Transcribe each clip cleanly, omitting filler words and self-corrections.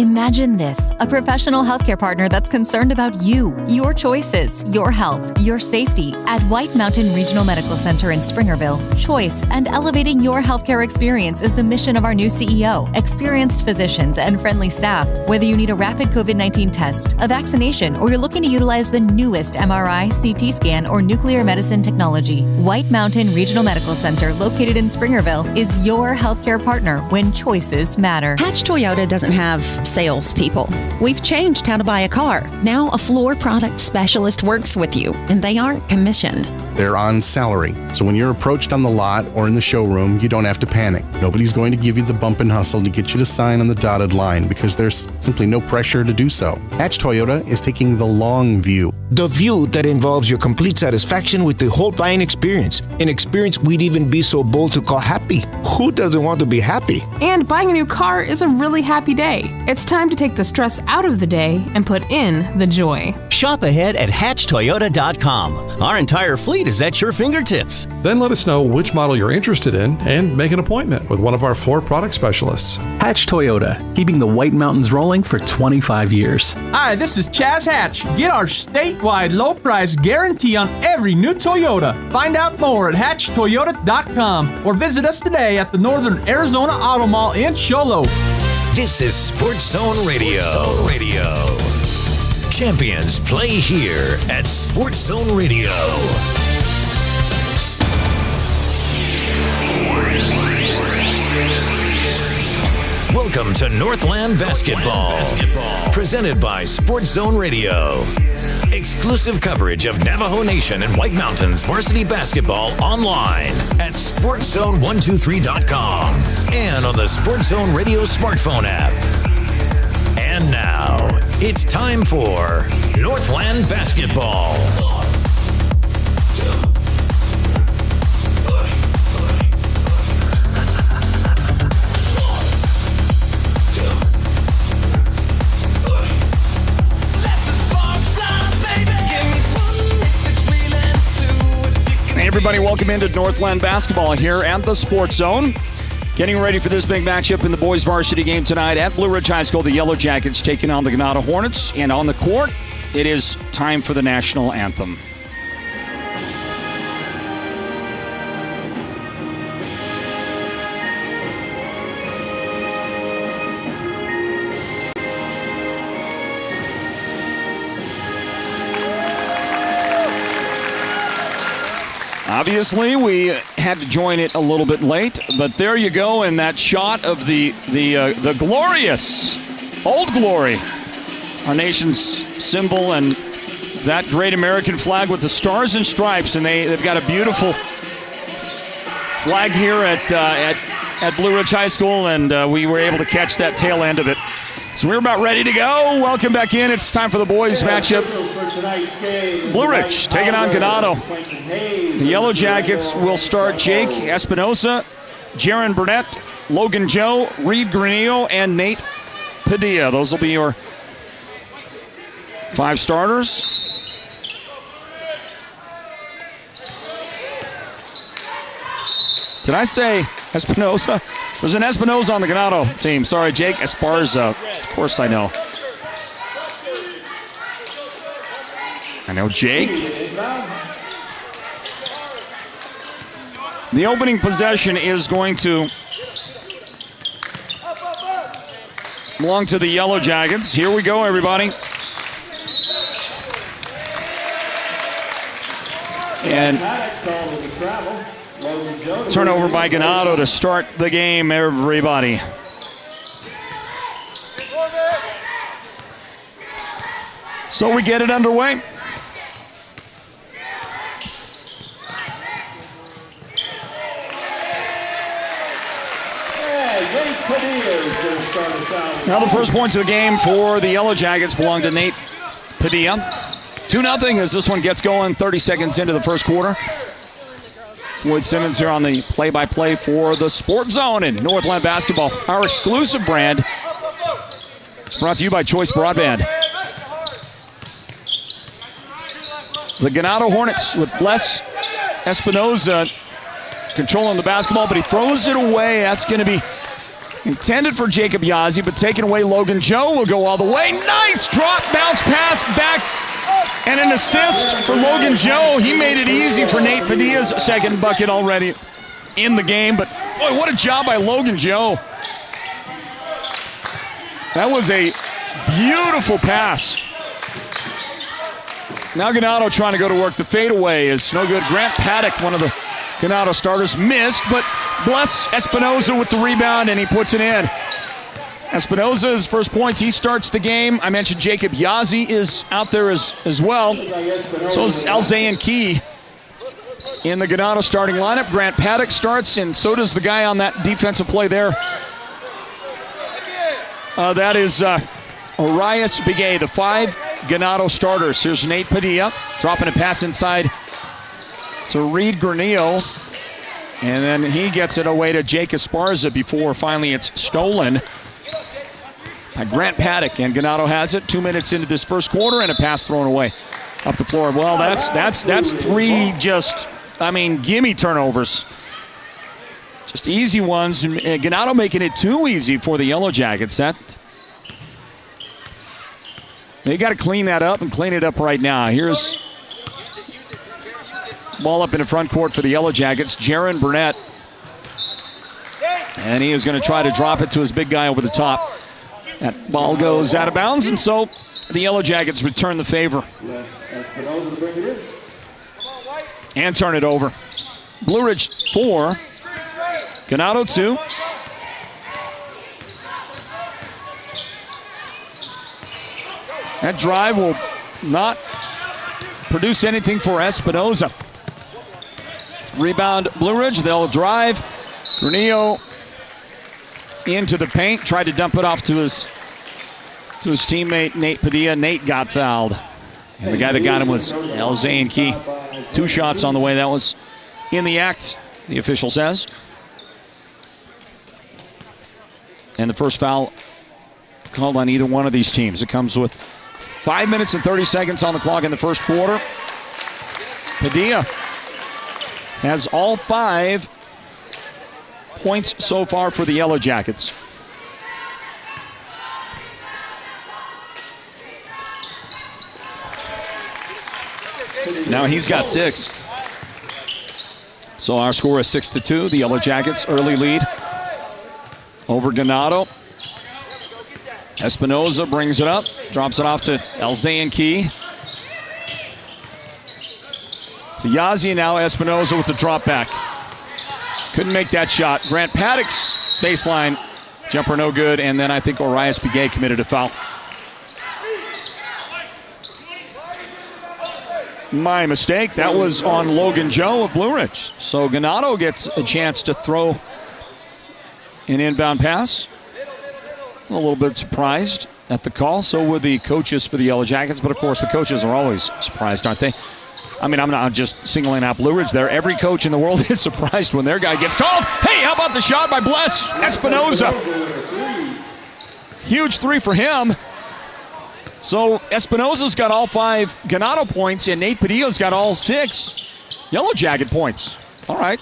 Imagine this, a professional healthcare partner that's concerned about you, your choices, your health, your safety. At White Mountain Regional Medical Center in Springerville, choice and elevating your healthcare experience is the mission of our new CEO, experienced physicians, and friendly staff. Whether you need a rapid COVID-19 test, a vaccination, or you're looking to utilize the newest MRI, CT scan, or nuclear medicine technology, White Mountain Regional Medical Center, located in Springerville, is your healthcare partner when choices matter. Hatch Toyota doesn't have salespeople. We've changed how to buy a car. Now a floor product specialist works with you, and they aren't commissioned. They're on salary, so when you're approached on the lot or in the showroom, you don't have to panic. Nobody's going to give you the bump and hustle to get you to sign on the dotted line because there's simply no pressure to do so. Hatch Toyota is taking the long view. The view that involves your complete satisfaction with the whole buying experience. An experience we'd even be so bold to call happy. Who doesn't want to be happy? And buying a new car is a really happy day. It's time to take the stress out of the day and put in the joy. Shop ahead at hatchtoyota.com. Our entire fleet is at your fingertips. Then let us know which model you're interested in and make an appointment with one of our floor product specialists. Hatch Toyota, keeping the White Mountains rolling for 25 years. Hi, this is Chaz Hatch. Get our statewide low price guarantee on every new Toyota. Find out more at hatchtoyota.com or visit us today at the Northern Arizona Auto Mall in Show Low. This is Sports Zone Radio. Champions play here at Sports Zone Radio. Welcome to Northland Basketball. Presented by Sports Zone Radio. Exclusive coverage of Navajo Nation and White Mountains varsity basketball online at SportsZone123.com and on the Sports Zone Radio smartphone app. And now, it's time for Northland Basketball. Hey everybody, welcome into Northland Basketball here at the Sports Zone. Getting ready for this big matchup in the boys varsity game tonight at Blue Ridge High School. The Yellow Jackets taking on the Ganado Hornets. And on the court, it is time for the national anthem. Obviously, we had to join it a little bit late, but there you go in that shot of the glorious Old Glory, our nation's symbol, and that great American flag with the stars and stripes, and they've got a beautiful flag here at Blue Ridge High School, and we were able to catch that tail end of it. So we're about ready to go. Welcome back in. It's time for the boys matchup. Blue Ridge taking on Ganado. The Yellow Jackets will start Jake Espinosa, Jaron Burnett, Logan Joe, Reed Granillo, and Nate Padilla. Those will be your 5 starters. Did I say Espinosa? There's an Espinosa on the Ganado team. Sorry, Jake Esparza. Of course I know. I know Jake. The opening possession is going to belong to the Yellow Jackets. Here we go, everybody. And turnover by Ganado to start the game, everybody. So we get it underway. Now the first points of the game for the Yellow Jackets belong to Nate Padilla. 2-0 as this one gets going 30 seconds into the first quarter. Floyd Simmons here on the play-by-play for the Sports Zone in Northland Basketball. Our exclusive brand. It's brought to you by Choice Broadband. The Ganado Hornets with Bless Espinosa controlling the basketball, but he throws it away. That's going to be Intended for Jacob Yazzie, but taken away. Logan Joe will go all the way. Nice drop, bounce pass back, and an assist for Logan Joe. He made it easy for Nate Padilla's second bucket already in the game, but boy, what a job by Logan Joe. That was a beautiful pass. Now Ganado trying to go to work. The fadeaway is no good. Grant Paddock, one of the Ganado starters, missed, but bless Espinoza with the rebound, and he puts it in. Espinoza's first points. He starts the game. I mentioned Jacob Yazzie is out there as well. So is Alzayan Key in the Ganado starting lineup. Grant Paddock starts, and so does the guy on that defensive play there. That is Arias Bigay, the 5 Ganado starters. Here's Nate Padilla dropping a pass inside to Reed Granillo. And then he gets it away to Jake Esparza before finally it's stolen by Grant Paddock. And Ganado has it 2 minutes into this first quarter, and a pass thrown away up the floor. Well, that's 3 just, gimme turnovers. Just easy ones. And Ganado making it too easy for the Yellow Jackets. They got to clean that up and clean it up right now. Here's ball up in the front court for the Yellow Jackets. Jaron Burnett. And he is going to try to drop it to his big guy over the top. That ball goes out of bounds, and so the Yellow Jackets return the favor. And turn it over. Blue Ridge 4. Ganado 2. That drive will not produce anything for Espinoza. Rebound Blue Ridge. They'll drive. Granillo into the paint. Tried to dump it off to his teammate Nate Padilla. Nate got fouled. And the guy that got him was Alzayan Key. 2 shots on the way. That was in the act, the official says. And the first foul called on either one of these teams. It comes with 5 minutes and 30 seconds on the clock in the first quarter. Padilla has all 5 points so far for the Yellow Jackets. Now he's got 6. So our score is 6-2. The Yellow Jackets early lead over Ganado. Espinoza brings it up, drops it off to Alzayan Key. To Yazzie now, Espinoza with the drop back. Couldn't make that shot. Grant Paddock's baseline jumper no good, and then I think Arias Bigay committed a foul. My mistake. That was on Logan Joe of Blue Ridge. So Ganado gets a chance to throw an inbound pass. A little bit surprised at the call. So were the coaches for the Yellow Jackets. But, of course, the coaches are always surprised, aren't they? I'm not just singling out Blue Ridge there. Every coach in the world is surprised when their guy gets called. Hey, how about the shot by Bless Espinoza? Huge 3 for him. So Espinoza's got all 5 Ganado points, and Nate Padilla's got all 6 Yellow Jacket points. All right.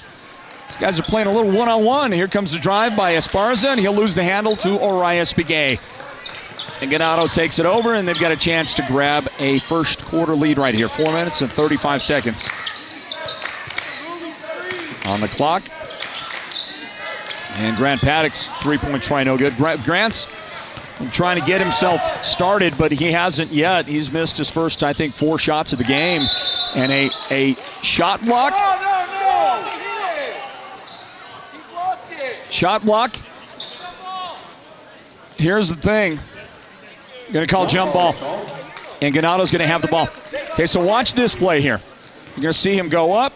These guys are playing a little one-on-one. Here comes the drive by Esparza, and he'll lose the handle to Arias Bigay. And Ganado takes it over, and they've got a chance to grab a first quarter lead right here. 4 minutes and 35 seconds on the clock. And Grant Paddock's 3-point try no good. Grant's trying to get himself started, but he hasn't yet. He's missed his first, I think, 4 shots of the game. And a shot block. Shot block. Here's the thing. Going to call jump ball. And Ganado's going to have the ball. Okay, so watch this play here. You're going to see him go up.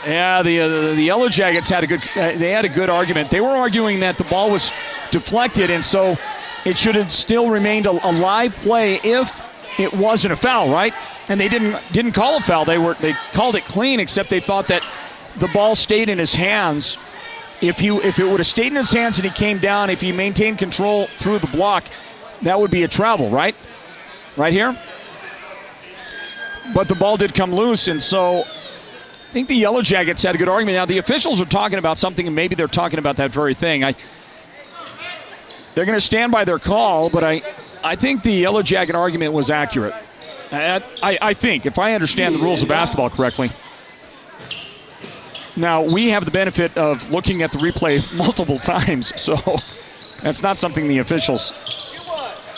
Yeah, the Yellow Jackets had a good argument. They were arguing that the ball was deflected, and so it should have still remained a live play if it wasn't a foul, right? And they didn't call a foul. They called it clean, except they thought that the ball stayed in his hands. If it would have stayed in his hands and he came down, if he maintained control through the block, that would be a travel, right? Right here. But the ball did come loose, and so I think the Yellow Jackets had a good argument. Now, the officials are talking about something, and maybe they're talking about that very thing. they're going to stand by their call, but I think the Yellow Jacket argument was accurate. I think, if I understand the rules of basketball correctly. Now, we have the benefit of looking at the replay multiple times, so that's not something the officials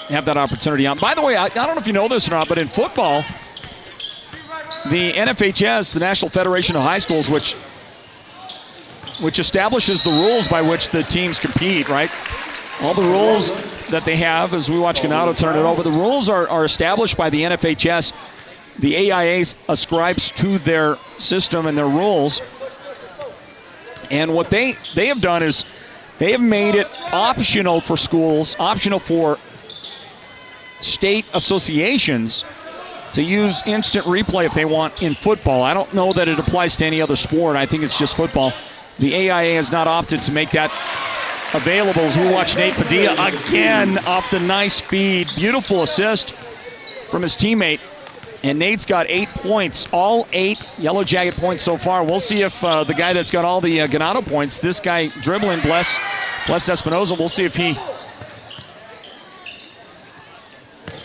have that opportunity on. By the way, I don't know if you know this or not, but in football, the NFHS, the National Federation of High Schools, which establishes the rules by which the teams compete, right? All the rules that they have, as we watch Ganado turn it over, the rules are established by the NFHS. The AIA ascribes to their system and their rules. And what they have done is they have made it optional for schools, optional for state associations to use instant replay if they want in football. I don't know that it applies to any other sport. I think it's just football. The AIA has not opted to make that available as we watch Nate Padilla again off the nice feed. Beautiful assist from his teammate. And Nate's got 8 points, all 8 Yellow Jacket points so far. We'll see if the guy that's got all the Ganado points, this guy dribbling, Bless Espinoza, we'll see if he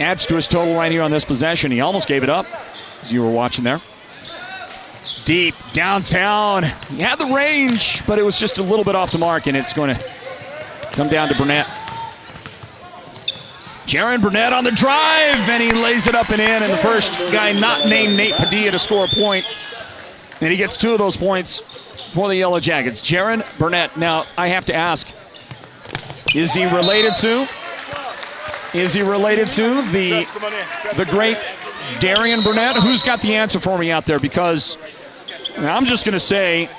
adds to his total right here on this possession. He almost gave it up, as you were watching there. Deep, downtown. He had the range, but it was just a little bit off the mark, and it's going to come down to Burnett. Jaron Burnett on the drive, and he lays it up and in, and the first guy not named Nate Padilla to score a point. And he gets 2 of those points for the Yellow Jackets. Jaron Burnett. Now, I have to ask, is he related to the great Darian Burnett? Who's got the answer for me out there? Because I'm just going to say,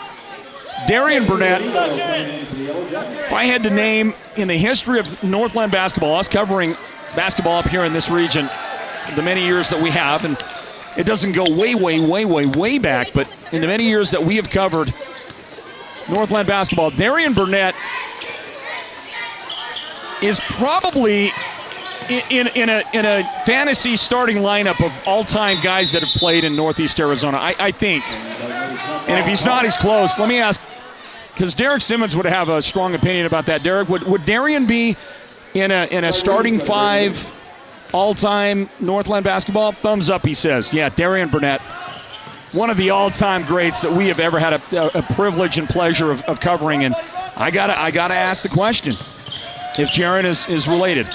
Darian Burnett, if I had to name in the history of Northland basketball, us covering basketball up here in this region, the many years that we have, and it doesn't go way back, but in the many years that we have covered Northland basketball, Darian Burnett is probably in a fantasy starting lineup of all-time guys that have played in Northeast Arizona, I think. And if he's not, he's close. Let me ask, because Derek Simmons would have a strong opinion about that. Derek, would Darian be in a starting 5 all-time Northland basketball? Thumbs up, he says. Yeah, Darian Burnett, one of the all-time greats that we have ever had a privilege and pleasure of covering. And I gotta ask the question, if Jaron is related.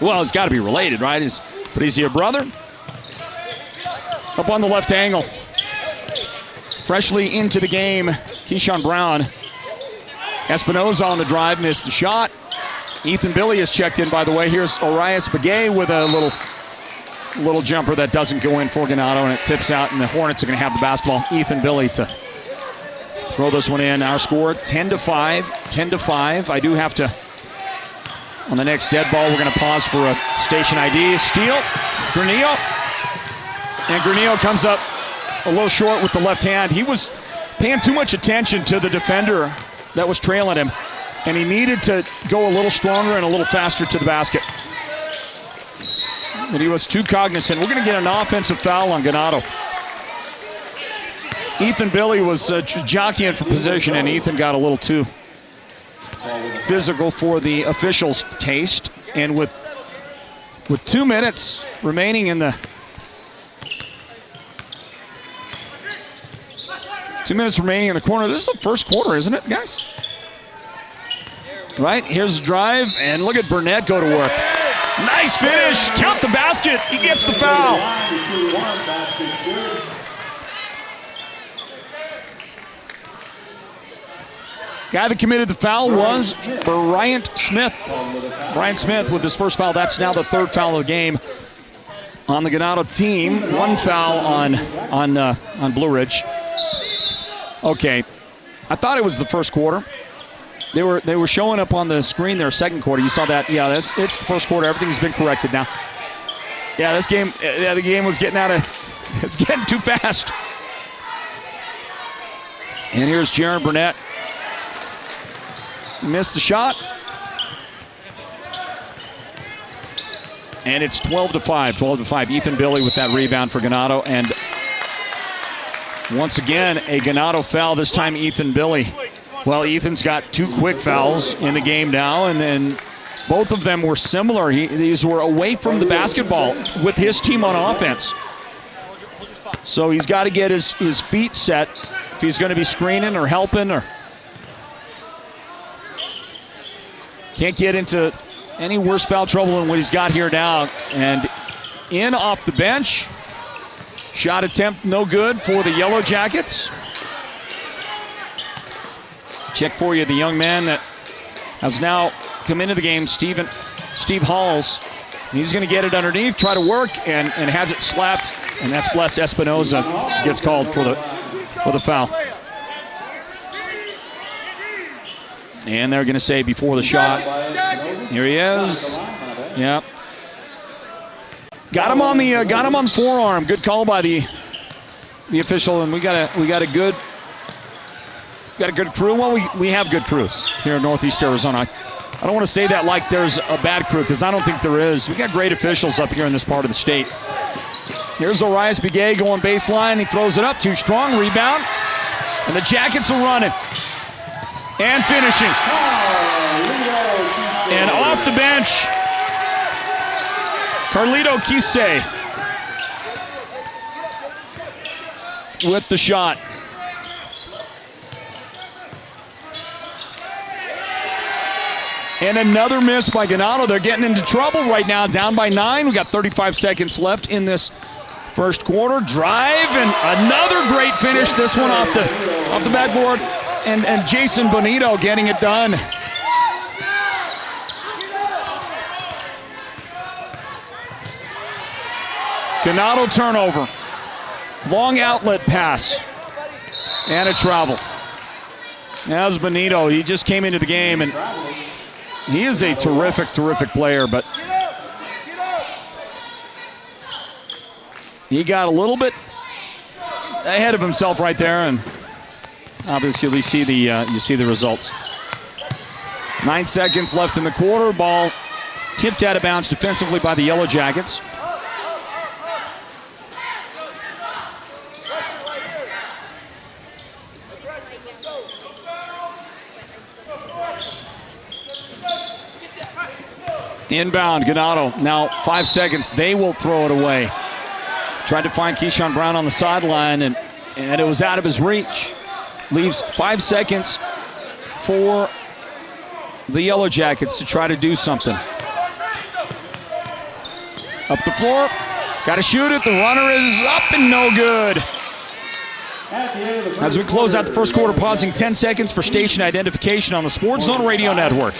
Well, it's got to be related, right? But is he a brother? Up on the left angle. Freshly into the game, Keyshawn Brown. Espinoza on the drive, missed the shot. Ethan Billy has checked in, by the way. Here's Orias Begay with a little jumper that doesn't go in for Ganado, and it tips out, and the Hornets are going to have the basketball. Ethan Billy to throw this one in. Our score, 10-5. I do have to, on the next dead ball, we're going to pause for a station ID. Steal, Granillo. And Granillo comes up a little short with the left hand. He was paying too much attention to the defender that was trailing him, and he needed to go a little stronger and a little faster to the basket. But he was too cognizant. We're going to get an offensive foul on Ganado. Ethan Billy was jockeying for position, and Ethan got a little too physical for the officials' taste. And with 2 minutes remaining in the 2 minutes remaining in the corner. This is the first quarter, isn't it, guys? Right, here's the drive, and look at Burnett go to work. Nice finish, count the basket, he gets the foul. Guy that committed the foul was Bryant Smith. Bryant Smith with his first foul. That's now the 3rd foul of the game on the Ganado team. 1 foul on Blue Ridge. Okay, I thought it was the first quarter. They were showing up on the screen there, second quarter. You saw that? Yeah, it's the first quarter. Everything's been corrected now. Yeah, this game, the game was getting it's getting too fast. And here's Jaron Burnett. He missed the shot. And it's 12-5. Ethan Billy with that rebound for Ganado. And once again, a Ganado foul, this time Ethan Billy. Well, Ethan's got 2 quick fouls in the game now, and then Both of them were similar. These were away from the basketball with his team on offense. So he's got to get his feet set if he's going to be screening or helping. Or can't get into any worse foul trouble than what he's got here now. And in off the bench. Shot attempt no good for the Yellow Jackets. Check for you the young man that has now come into the game, Steve Halls. He's going to get it underneath, try to work, and has it slapped. And that's Bless Espinoza gets called for the foul. And they're going to say before the shot. Here he is. Yep. Got him on the forearm. Good call by the official, and we got a good crew. Well, we have good crews here in Northeast Arizona. I don't want to say that like there's a bad crew, because I don't think there is. We got great officials up here in this part of the state. Here's Orias Begay going baseline. He throws it up, too strong, rebound, and the Jackets are running and finishing. And off the bench, Carlito Kise with the shot. And another miss by Ganado. They're getting into trouble right now, down by 9. We got 35 seconds left in this first quarter. Drive, and another great finish. This one off the backboard. And Jason Bonito getting it done. Ganado turnover. Long outlet pass. And a travel. That was Bonito. He just came into the game, and he is a terrific player, but he got a little bit ahead of himself right there, and obviously you see the results. 9 seconds left in the quarter. Ball tipped out of bounds defensively by the Yellow Jackets. Inbound, Ganado. Now 5 seconds. They will throw it away. Tried to find Keyshawn Brown on the sideline, and it was out of his reach. Leaves 5 seconds for the Yellow Jackets to try to do something. Up the floor. Got to shoot it. The runner is up and no good. As we close out the first quarter, pausing 10 seconds for station identification on the Sports Zone Radio Network.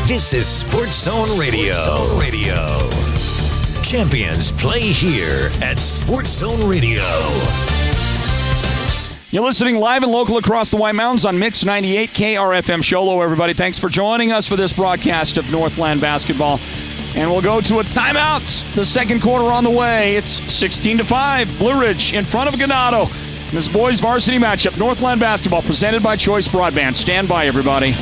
This is Sports Zone Radio. Champions play here at Sports Zone Radio. You're listening live and local across the White Mountains on Mix 98 KRFM. Sholo, everybody. Thanks for joining us for this broadcast of Northland Basketball. And we'll go to a timeout. The second quarter on the way. It's 16-5. Blue Ridge in front of Ganado. This boys varsity matchup, Northland Basketball, presented by Choice Broadband. Stand by, everybody.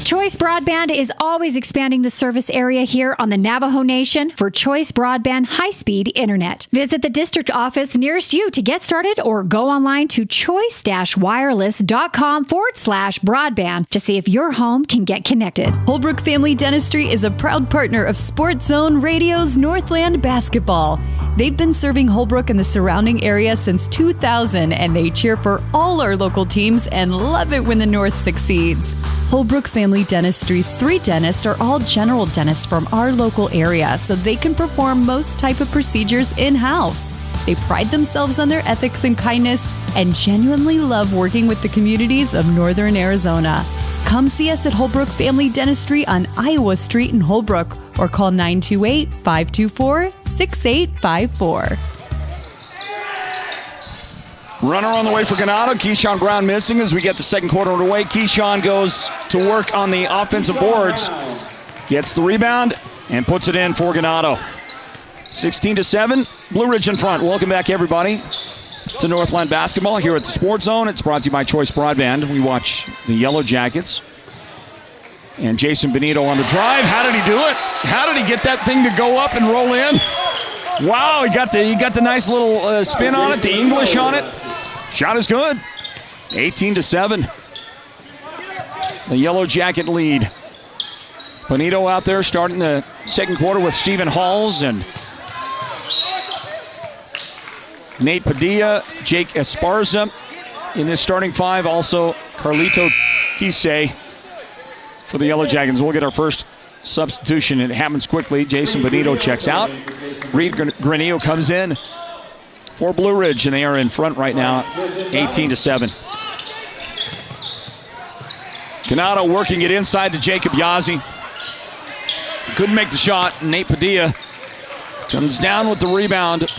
Choice Broadband is always expanding the service area here on the Navajo Nation for Choice Broadband high-speed internet. Visit the district office nearest you to get started, or go online to choice-wireless.com/broadband to see if your home can get connected. Holbrook Family Dentistry is a proud partner of Sports Zone Radio's Northland Basketball. They've been serving Holbrook and the surrounding area since 2000, and they cheer for all our local teams and love it when the North succeeds. Holbrook Family Dentistry's 3 dentists are all general dentists from our local area, so they can perform most type of procedures in-house. They pride themselves on their ethics and kindness and genuinely love working with the communities of Northern Arizona. Come see us at Holbrook Family Dentistry on Iowa Street in Holbrook, or call 928-524-6854. Runner on the way for Ganado. Keyshawn Brown missing as we get the second quarter underway. Keyshawn goes to work on the offensive boards. Gets the rebound and puts it in for Ganado. 16-7. Blue Ridge in front. Welcome back, everybody, to Northland Basketball here at the Sports Zone. It's brought to you by Choice Broadband. We watch the Yellow Jackets. And Jason Bonito on the drive. How did he do it? How did he get that thing to go up and roll in? Wow, he got the nice little spin on it, the English on it. Shot is good. 18-7. The Yellow Jacket lead. Bonito out there starting the second quarter with Stephen Halls and Nate Padilla, Jake Esparza in this starting five. Also, Carlito Quise for the Yellow Jackets. We'll get our first substitution. It happens quickly. Jason Bonito checks out. Reed Granillo comes in for Blue Ridge, and they are in front right now, 18-7. Ganado working it inside to Jacob Yazzie. Couldn't make the shot. Nate Padilla comes down with the rebound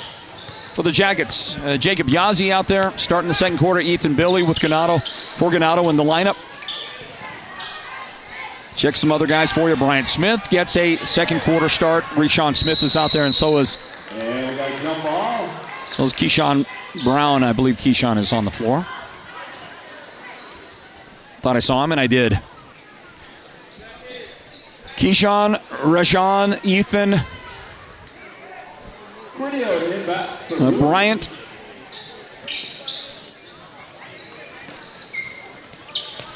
for the Jackets. Jacob Yazzie out there starting the second quarter. Ethan Billy with Ganado for Ganado in the lineup. Check some other guys for you. Bryant Smith gets a second quarter start. Reshawn Smith is out there, and so is Keyshawn Brown. I believe Keyshawn is on the floor. Thought I saw him, and I did. Keyshawn, Rashawn, Ethan, Bryant.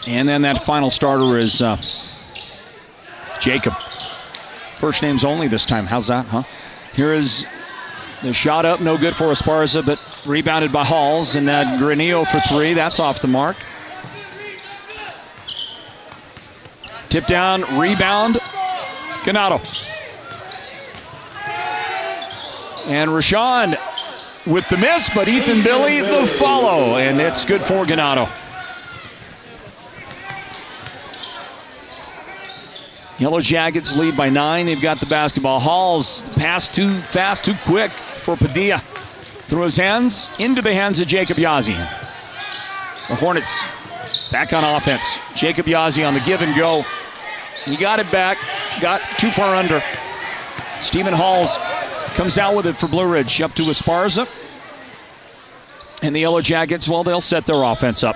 And then that final starter is Jacob. First names only this time. How's that, huh? Here is the shot up. No good for Esparza, but rebounded by Halls. And that Granillo for three. That's off the mark. Tip down, rebound, Ganado. And Rashawn with the miss, but Ethan Billy the follow, and it's good for Ganado. Yellow Jackets lead by 9. They've got the basketball. Halls, pass too fast, too quick for Padilla. Through his hands, into the hands of Jacob Yazzie. The Hornets back on offense. Jacob Yazzie on the give and go. He got it back, got too far under. Stephen Halls comes out with it for Blue Ridge, up to Esparza. And the Yellow Jackets, well, they'll set their offense up.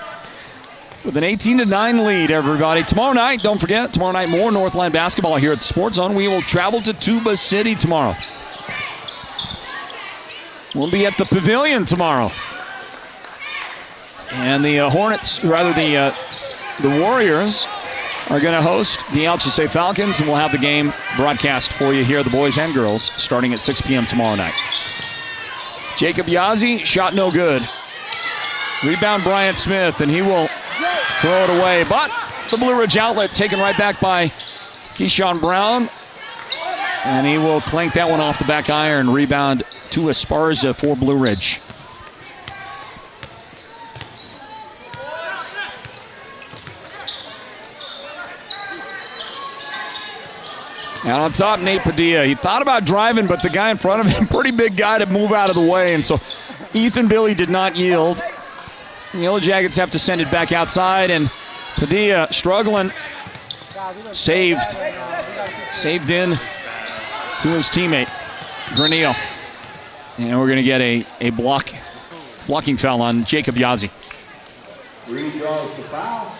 With an 18-9 lead, everybody. Tomorrow night, don't forget, tomorrow night more Northland Basketball here at the Sports Zone. We will travel to Tuba City tomorrow. We'll be at the Pavilion tomorrow. And the Hornets, rather the Warriors, are going to host the Alchese Falcons, and we'll have the game broadcast for you here, the boys and girls, starting at 6 p.m. tomorrow night. Jacob Yazzie, shot no good. Rebound Bryant Smith, and he will throw it away. But the Blue Ridge outlet taken right back by Keyshawn Brown, and he will clank that one off the back iron. Rebound to Esparza for Blue Ridge. Out on top, Nate Padilla. He thought about driving, but the guy in front of him, pretty big guy to move out of the way. And so Ethan Billy did not yield. The Yellow Jackets have to send it back outside, and Padilla struggling. Saved in to his teammate, Granillo. And we're going to get a blocking foul on Jacob Yazzie. Green draws the foul.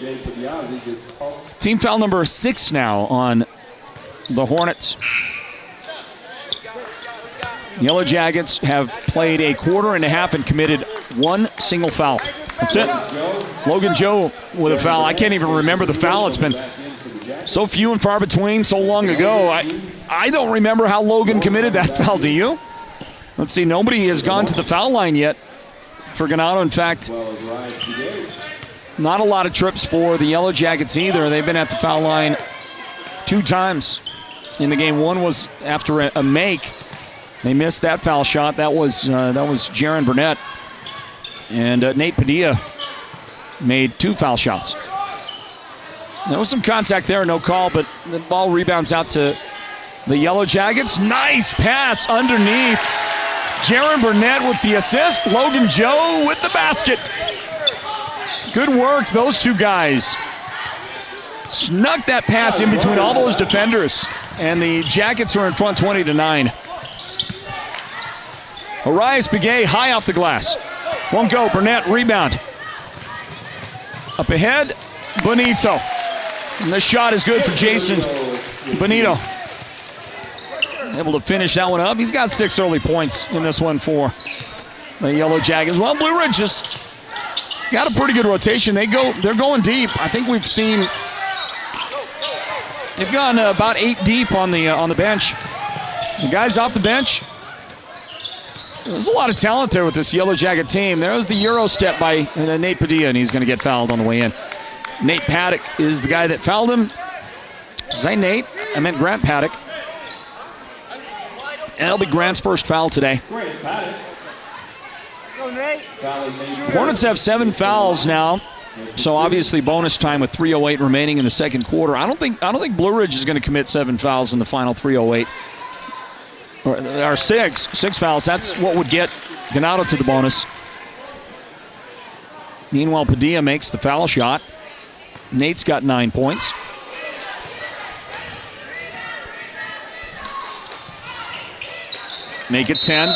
Jacob Yazzie gets called. Team foul number 6 now on the Hornets. Yellow Jackets have played a quarter and a half and committed one single foul. That's it. Logan Joe with a foul. I can't even remember the foul. It's been so few and far between, so long ago. I don't remember how Logan committed that foul. Do you? Let's see. Nobody has gone to the foul line yet for Ganado. In fact, not a lot of trips for the Yellow Jackets either. They've been at the foul line 2 times in the game. One was after a make. They missed that foul shot. That was Jaron Burnett. And Nate Padilla made 2 foul shots. There was some contact there, no call, but the ball rebounds out to the Yellow Jackets. Nice pass underneath. Jaron Burnett with the assist. Logan Joe with the basket. Good work, those 2 guys. Snuck that pass in between all those defenders. And the Jackets are in front 20-9. Arias Begay high off the glass. Won't go. Burnett rebound. Up ahead, Bonito. And the shot is good for Jason Bonito. Able to finish that one up. He's got 6 early points in this one for the Yellow Jackets. Well, Blue Ridge just got a pretty good rotation. They're going deep. I think we've seen they've gone about 8 deep on the bench. The guys off the bench. There's a lot of talent there with this Yellow Jacket team. There's the Euro step by Nate Padilla, and he's going to get fouled on the way in. Nate Paddock is the guy that fouled him. Did I say Nate? I meant Grant Paddock. And it'll be Grant's first foul today. Hornets have 7 fouls now, so obviously bonus time with 3:08 remaining in the second quarter. I don't think Blue Ridge is going to commit 7 fouls in the final 3:08. Or 6 fouls. That's what would get Ganado to the bonus. Meanwhile, Padilla makes the foul shot. Nate's got 9 points. Make it 10.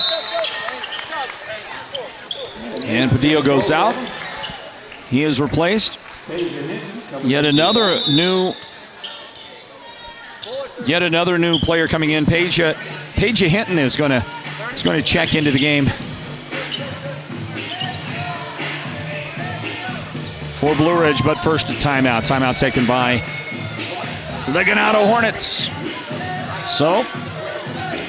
And Padilla goes out. He is replaced. Yet another new player coming in. Paige Hinton is going to check into the game for Blue Ridge, but first a timeout. Timeout taken by the Ganado Hornets. So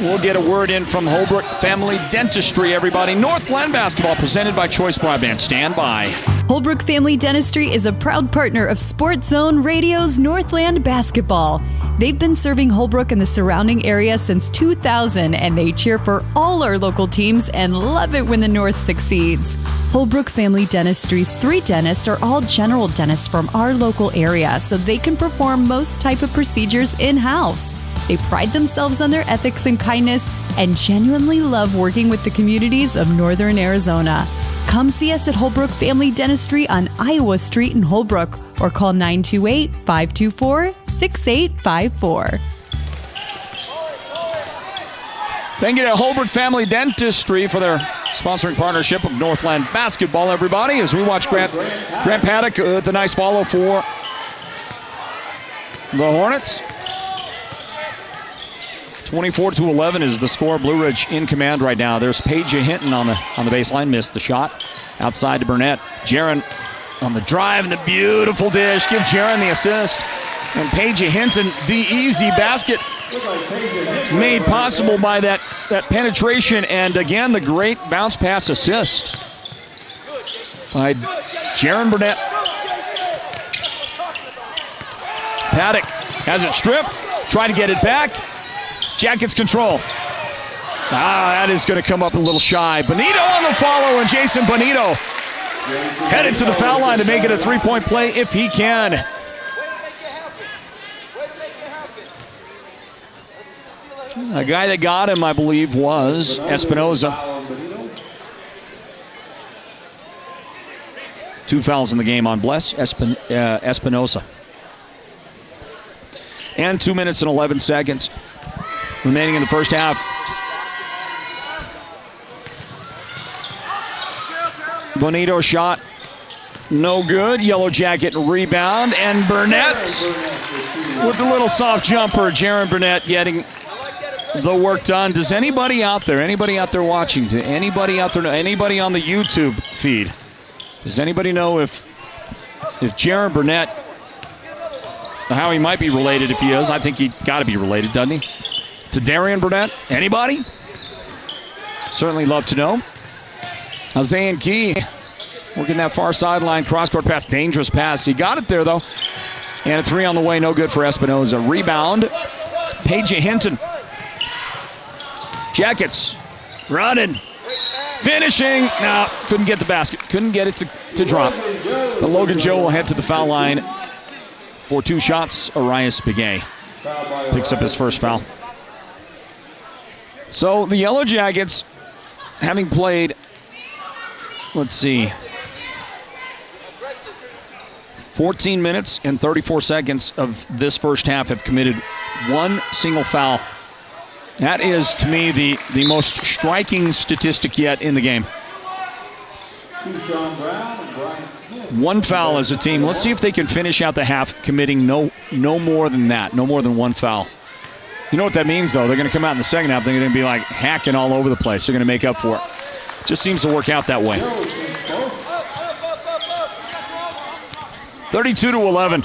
we'll get a word in from Holbrook Family Dentistry, everybody. Northland Basketball presented by Choice Broadband. Stand by. Holbrook Family Dentistry is a proud partner of Sports Zone Radio's Northland Basketball. They've been serving Holbrook and the surrounding area since 2000, and they cheer for all our local teams and love it when the North succeeds. Holbrook Family Dentistry's 3 dentists are all general dentists from our local area, so they can perform most type of procedures in-house. They pride themselves on their ethics and kindness and genuinely love working with the communities of Northern Arizona. Come see us at Holbrook Family Dentistry on Iowa Street in Holbrook or call 928-524-6854. Thank you to Holbrook Family Dentistry for their sponsoring partnership of Northland Basketball, everybody, as we watch Grant Paddock with a nice follow for the Hornets. 24-11 is the score. Blue Ridge in command right now. There's Paige Hinton on the baseline. Missed the shot. Outside to Burnett. Jaron on the drive and the beautiful dish. Give Jaron the assist. And Paige Hinton, the easy basket made possible by that penetration. And again, the great bounce pass assist by Jaron Burnett. Paddock has it stripped. Try to get it back. Jackets control. That is going to come up a little shy. Bonito on the follow, and Jason Bonito headed to the foul line to make it a 3-point play if he can. A guy that got him, I believe, was Espinoza. 2 fouls in the game on Bless Espinoza. And 2 minutes and 11 seconds remaining in the first half. Bonito shot, no good. Yellow Jacket rebound, and Burnett with a little soft jumper. Jaron Burnett getting the work done. Does anybody out there watching, anybody on the YouTube feed, does anybody know if Jaron Burnett, how he might be related? If he is, I think he got to be related, doesn't he? To Darian Burnett? Anybody? Certainly love to know. Isaiah Key working that far sideline, cross-court pass, dangerous pass. He got it there, though. And a 3 on the way, no good for Espinoza. Rebound, Paige Hinton. Jackets running, finishing. No, couldn't get the basket. Couldn't get it to drop. But Logan Joe will head to the foul line for 2 shots. Arias Begay picks up his first foul. So the Yellow Jackets, having played, let's see, 14 minutes and 34 seconds of this first half, have committed 1 single foul. That is, to me, the most striking statistic yet in the game. 1 foul as a team. Let's see if they can finish out the half committing no more than that, no more than 1 foul. You know what that means, though? They're going to come out in the second half. They're going to be like hacking all over the place. They're going to make up for it. Just seems to work out that way. 32-11.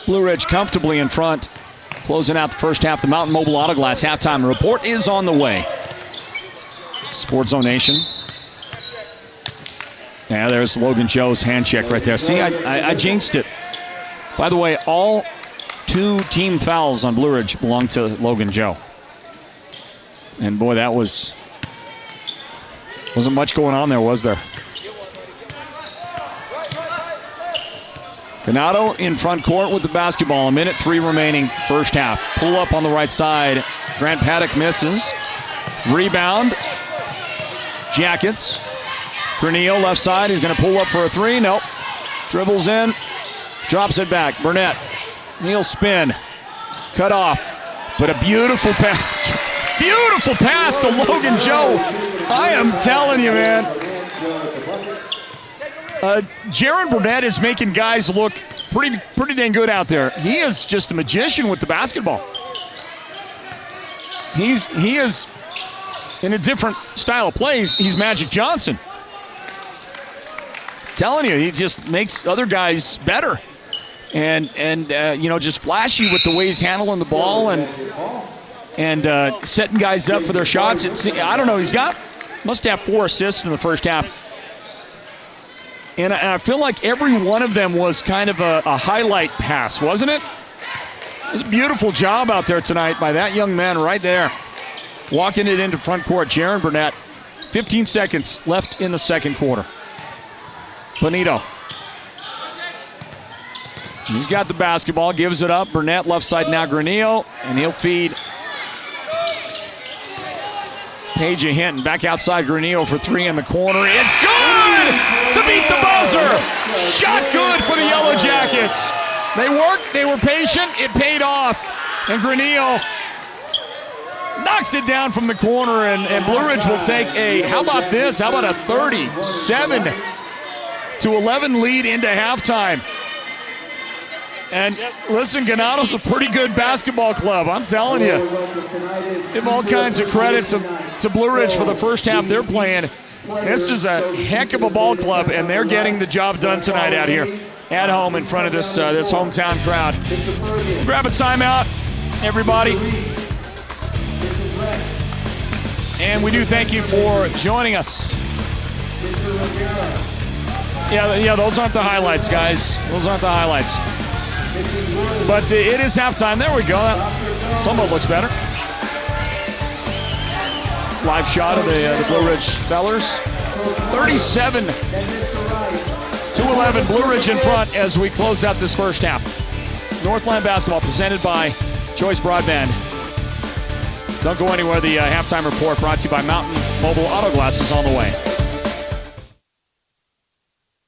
Blue Ridge comfortably in front, closing out the first half. The Mountain Mobile Auto Glass halftime report is on the way. Sports Zone Nation. Yeah, there's Logan Joe's hand check right there. See, I jinxed it. By the way, all 2 team fouls on Blue Ridge belong to Logan Joe. And boy, that wasn't much going on there, was there? Ganado in front court with the basketball. 1:03 remaining, first half. Pull up on the right side. Grant Paddock misses. Rebound. Jackets. Granillo left side. He's going to pull up for a 3. Nope. Dribbles in. Drops it back. Burnett. He'll spin. Cut off. But a beautiful pass. Beautiful pass to Logan Joe. I am telling you, man. Jaron Burnett is making guys look pretty dang good out there. He is just a magician with the basketball. He is in a different style of plays. He's Magic Johnson. Telling you, he just makes other guys better. And just flashy with the way he's handling the ball and setting guys up for their shots. I don't know, must have 4 assists in the first half. And I feel like every one of them was kind of a highlight pass, wasn't it? It was a beautiful job out there tonight by that young man right there. Walking it into front court, Jaron Burnett. 15 seconds left in the second quarter. Bonito. He's got the basketball, gives it up. Burnett left side now, Granillo, and he'll feed Page a Hinton. Back outside, Granillo for 3 in the corner. It's good to beat the buzzer. Shot good for the Yellow Jackets. They worked, they were patient, it paid off. And Granillo knocks it down from the corner, and Blue Ridge will take how about this? How about a 37-11 lead into halftime? And listen, Ganado's a pretty good basketball club, I'm telling you. Give all kinds of credit to Blue Ridge for the first half they're playing. This is a heck of a ball club, and they're getting the job done tonight out here at home in front of this hometown crowd. Grab a timeout, everybody. And we do thank you for joining us. Yeah, those aren't the highlights, guys. Those aren't the highlights. But it is halftime. There we go. Somewhat looks better. Live shot of the Blue Ridge Fellers. 37-11. Blue Ridge in front as we close out this first half. Northland Basketball presented by Choice Broadband. Don't go anywhere. The halftime report brought to you by Mountain Mobile Auto Glass is on the way.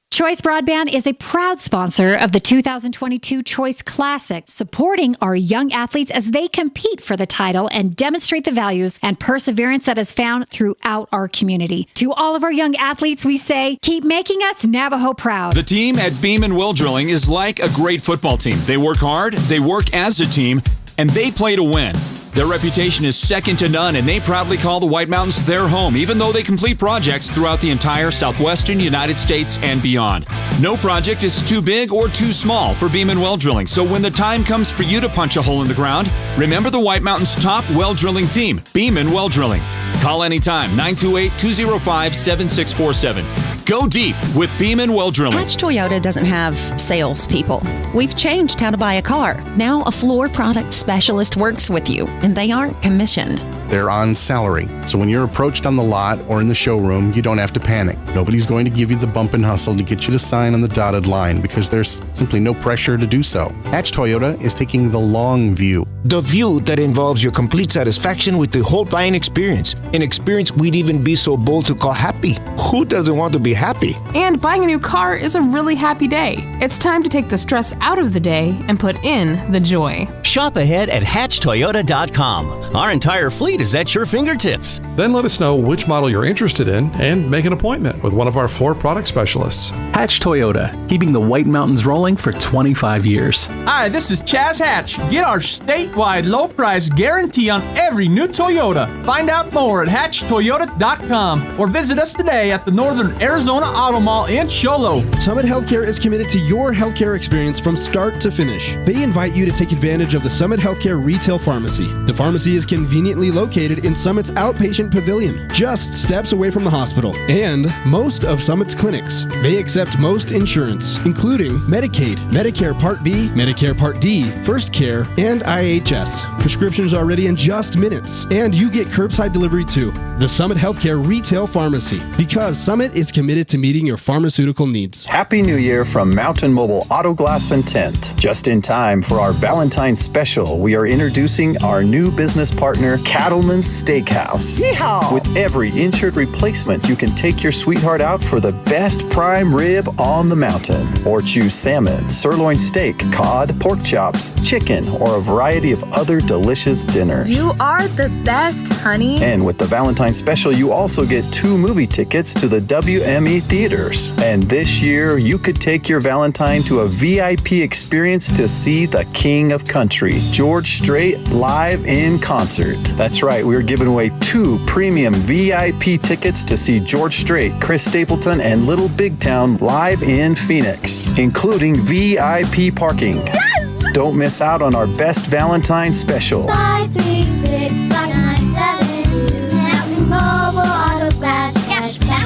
Choice Broadband is a proud sponsor of the 2022 Choice Classic, supporting our young athletes as they compete for the title and demonstrate the values and perseverance that is found throughout our community. To all of our young athletes, we say, keep making us Navajo proud. The team at Beam & Well Drilling is like a great football team. They work hard, they work as a team, and they play to win. Their reputation is second to none, and they proudly call the White Mountains their home, even though they complete projects throughout the entire southwestern United States and beyond. No project is too big or too small for Beam & Well Drilling, so when the time comes for you to punch a hole in the ground, remember the White Mountains' top well drilling team, Beam & Well Drilling. Call anytime, 928-205-7647. Go deep with Beam & Well Drilling. Hatch Toyota doesn't have salespeople. We've changed how to buy a car. Now a floor product specialist works with you, and they aren't commissioned. They're on salary, so when you're approached on the lot or in the showroom, you don't have to panic. Nobody's going to give you the bump and hustle to get you to sign on the dotted line because there's simply no pressure to do so. Hatch Toyota is taking the long view. The view that involves your complete satisfaction with the whole buying experience. An experience we'd even be so bold to call happy. Who doesn't want to be happy? And buying a new car is a really happy day. It's time to take the stress out of the day and put in the joy. Shop ahead at hatchtoyota.com. Our entire fleet is at your fingertips. Then let us know which model you're interested in and make an appointment with one of our floor product specialists. Hatch Toyota, keeping the White Mountains rolling for 25 years. Hi, this is Chaz Hatch. Get our statewide low price guarantee on every new Toyota. Find out more at hatchtoyota.com or visit us today at the Northern Arizona Arizona Auto Mall in Show Low. Summit Healthcare is committed to your healthcare experience from start to finish. They invite you to take advantage of the Summit Healthcare Retail Pharmacy. The pharmacy is conveniently located in Summit's outpatient pavilion, just steps away from the hospital, and most of Summit's clinics. They accept most insurance, including Medicaid, Medicare Part B, Medicare Part D, First Care, and IHS. Prescriptions are ready in just minutes, and you get curbside delivery too. The Summit Healthcare Retail Pharmacy, because Summit is committed to meeting your pharmaceutical needs. Happy New Year from Mountain Mobile Auto Glass and Tint. Just in time for our Valentine's special, we are introducing our new business partner, Cattleman's Steakhouse. Yeehaw! With every insured replacement, you can take your sweetheart out for the best prime rib on the mountain. Or choose salmon, sirloin steak, cod, pork chops, chicken, or a variety of other delicious dinners. You are the best, honey. And with the Valentine's special, you also get 2 movie tickets to the WME theaters. And this year, you could take your Valentine to a VIP experience to see the King of Country, George Strait, live in concert. That's right, we're giving away 2 premium VIP tickets to see George Strait, Chris Stapleton, and Little Big Town live in Phoenix, including VIP parking. Yes! Don't miss out on our best Valentine special. 536-597 Mountain Mobile Auto Glass Cashback.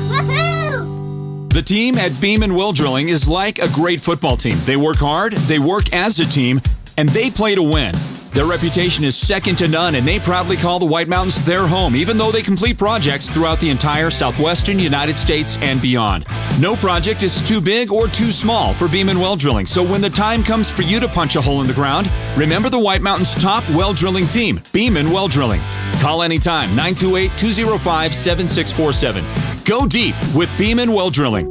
Woohoo! The team at Beam & Well Drilling is like a great football team. They work hard, they work as a team, and they play to win. Their reputation is second to none, and they proudly call the White Mountains their home, even though they complete projects throughout the entire southwestern United States and beyond. No project is too big or too small for Beam & Well Drilling, so when the time comes for you to punch a hole in the ground, remember the White Mountains' top well drilling team, Beam & Well Drilling. Call anytime, 928-205-7647. Go deep with Beam & Well Drilling.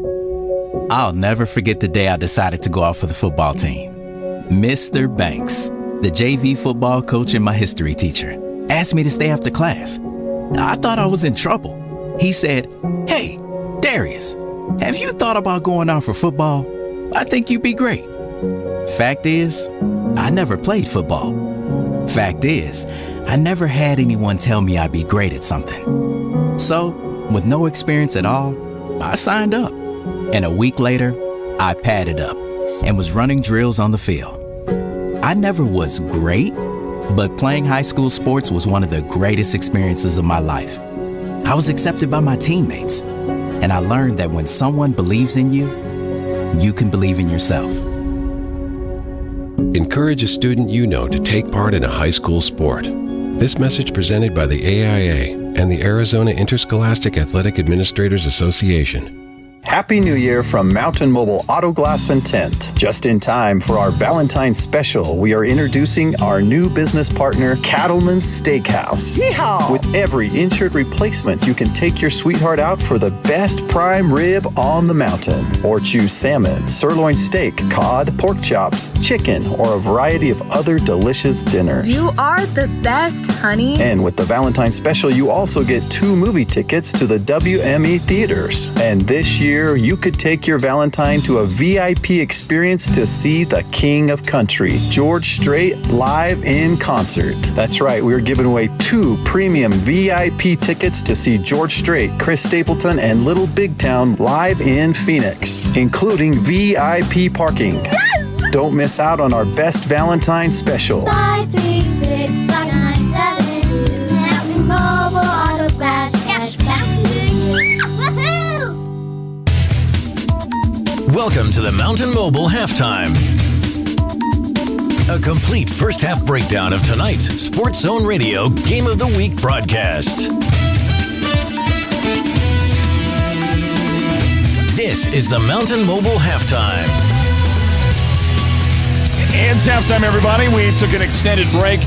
I'll never forget the day I decided to go out for the football team. Mr. Banks, the JV football coach and my history teacher, asked me to stay after class. I thought I was in trouble. He said, "Hey, Darius, have you thought about going out for football? I think you'd be great." Fact is, I never played football. Fact is, I never had anyone tell me I'd be great at something. So, with no experience at all, I signed up. And a week later, I padded up and was running drills on the field. I never was great, but playing high school sports was one of the greatest experiences of my life. I was accepted by my teammates, and I learned that when someone believes in you, you can believe in yourself. Encourage a student you know to take part in a high school sport. This message presented by the AIA and the Arizona Interscholastic Athletic Administrators Association. Happy New Year from Mountain Mobile Auto Glass and Tint. Just in time for our Valentine's special, we are introducing our new business partner, Cattleman's Steakhouse. Yeehaw! With every insured replacement, you can take your sweetheart out for the best prime rib on the mountain. Or choose salmon, sirloin steak, cod, pork chops, chicken, or a variety of other delicious dinners. You are the best, honey. And with the Valentine's special, you also get 2 movie tickets to the WME theaters. And this year, you could take your Valentine to a VIP experience to see the King of Country, George Strait, live in concert. That's right, we're giving away 2 premium VIP tickets to see George Strait, Chris Stapleton, and Little Big Town live in Phoenix, including VIP parking. Yes! Don't miss out on our best Valentine special. 536-597 Mountain Mobile Auto Glass Cashback. Woohoo! Welcome to the Mountain Mobile Halftime. A complete first half breakdown of tonight's Sports Zone Radio Game of the Week broadcast. This is the Mountain Mobile Halftime. It's halftime, everybody. We took an extended break.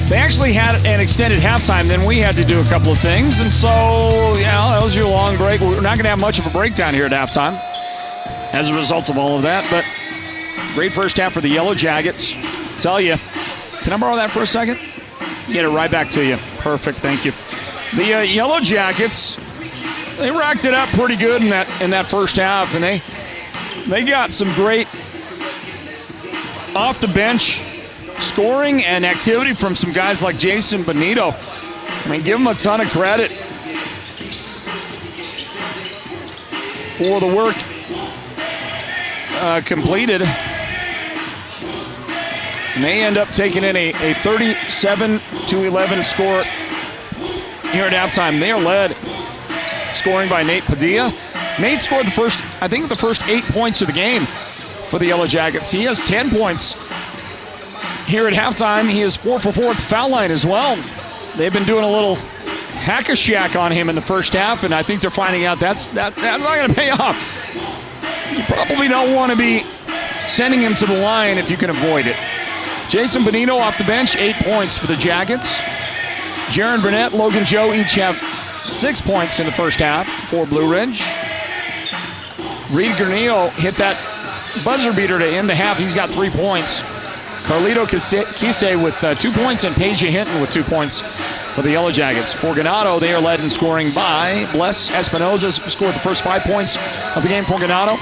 They actually had an extended halftime, then we had to do a couple of things. And so, that was your long break. We're not going to have much of a breakdown here at halftime as a result of all of that. But great first half for the Yellow Jackets. Tell you, can I borrow that for a second? Get it right back to you. Perfect, thank you. The Yellow Jackets, they racked it up pretty good in that first half, and they got some great off the bench scoring and activity from some guys like Jason Benito. I mean, give him a ton of credit. for the work completed. And they end up taking in a 37-11 score here at halftime. They are led scoring by Nate Padilla. Nate scored the first 8 points of the game for the Yellow Jackets. He has 10 points here at halftime. He is 4 for 4 at the foul line as well. They've been doing a little hack-a-shack on him in the first half, and I think they're finding out that's not going to pay off. You probably don't want to be sending him to the line if you can avoid it. Jason Bonino off the bench, 8 points for the Jackets. Jaron Burnett, Logan Joe each have 6 points in the first half for Blue Ridge. Reed Granillo hit that buzzer beater to end the half. He's got 3 points. Carlito Kise with 2 points and Paige Hinton with 2 points for the Yellow Jackets. For Ganado, they are led in scoring by Bless Espinoza, scored the first 5 points of the game for Ganado.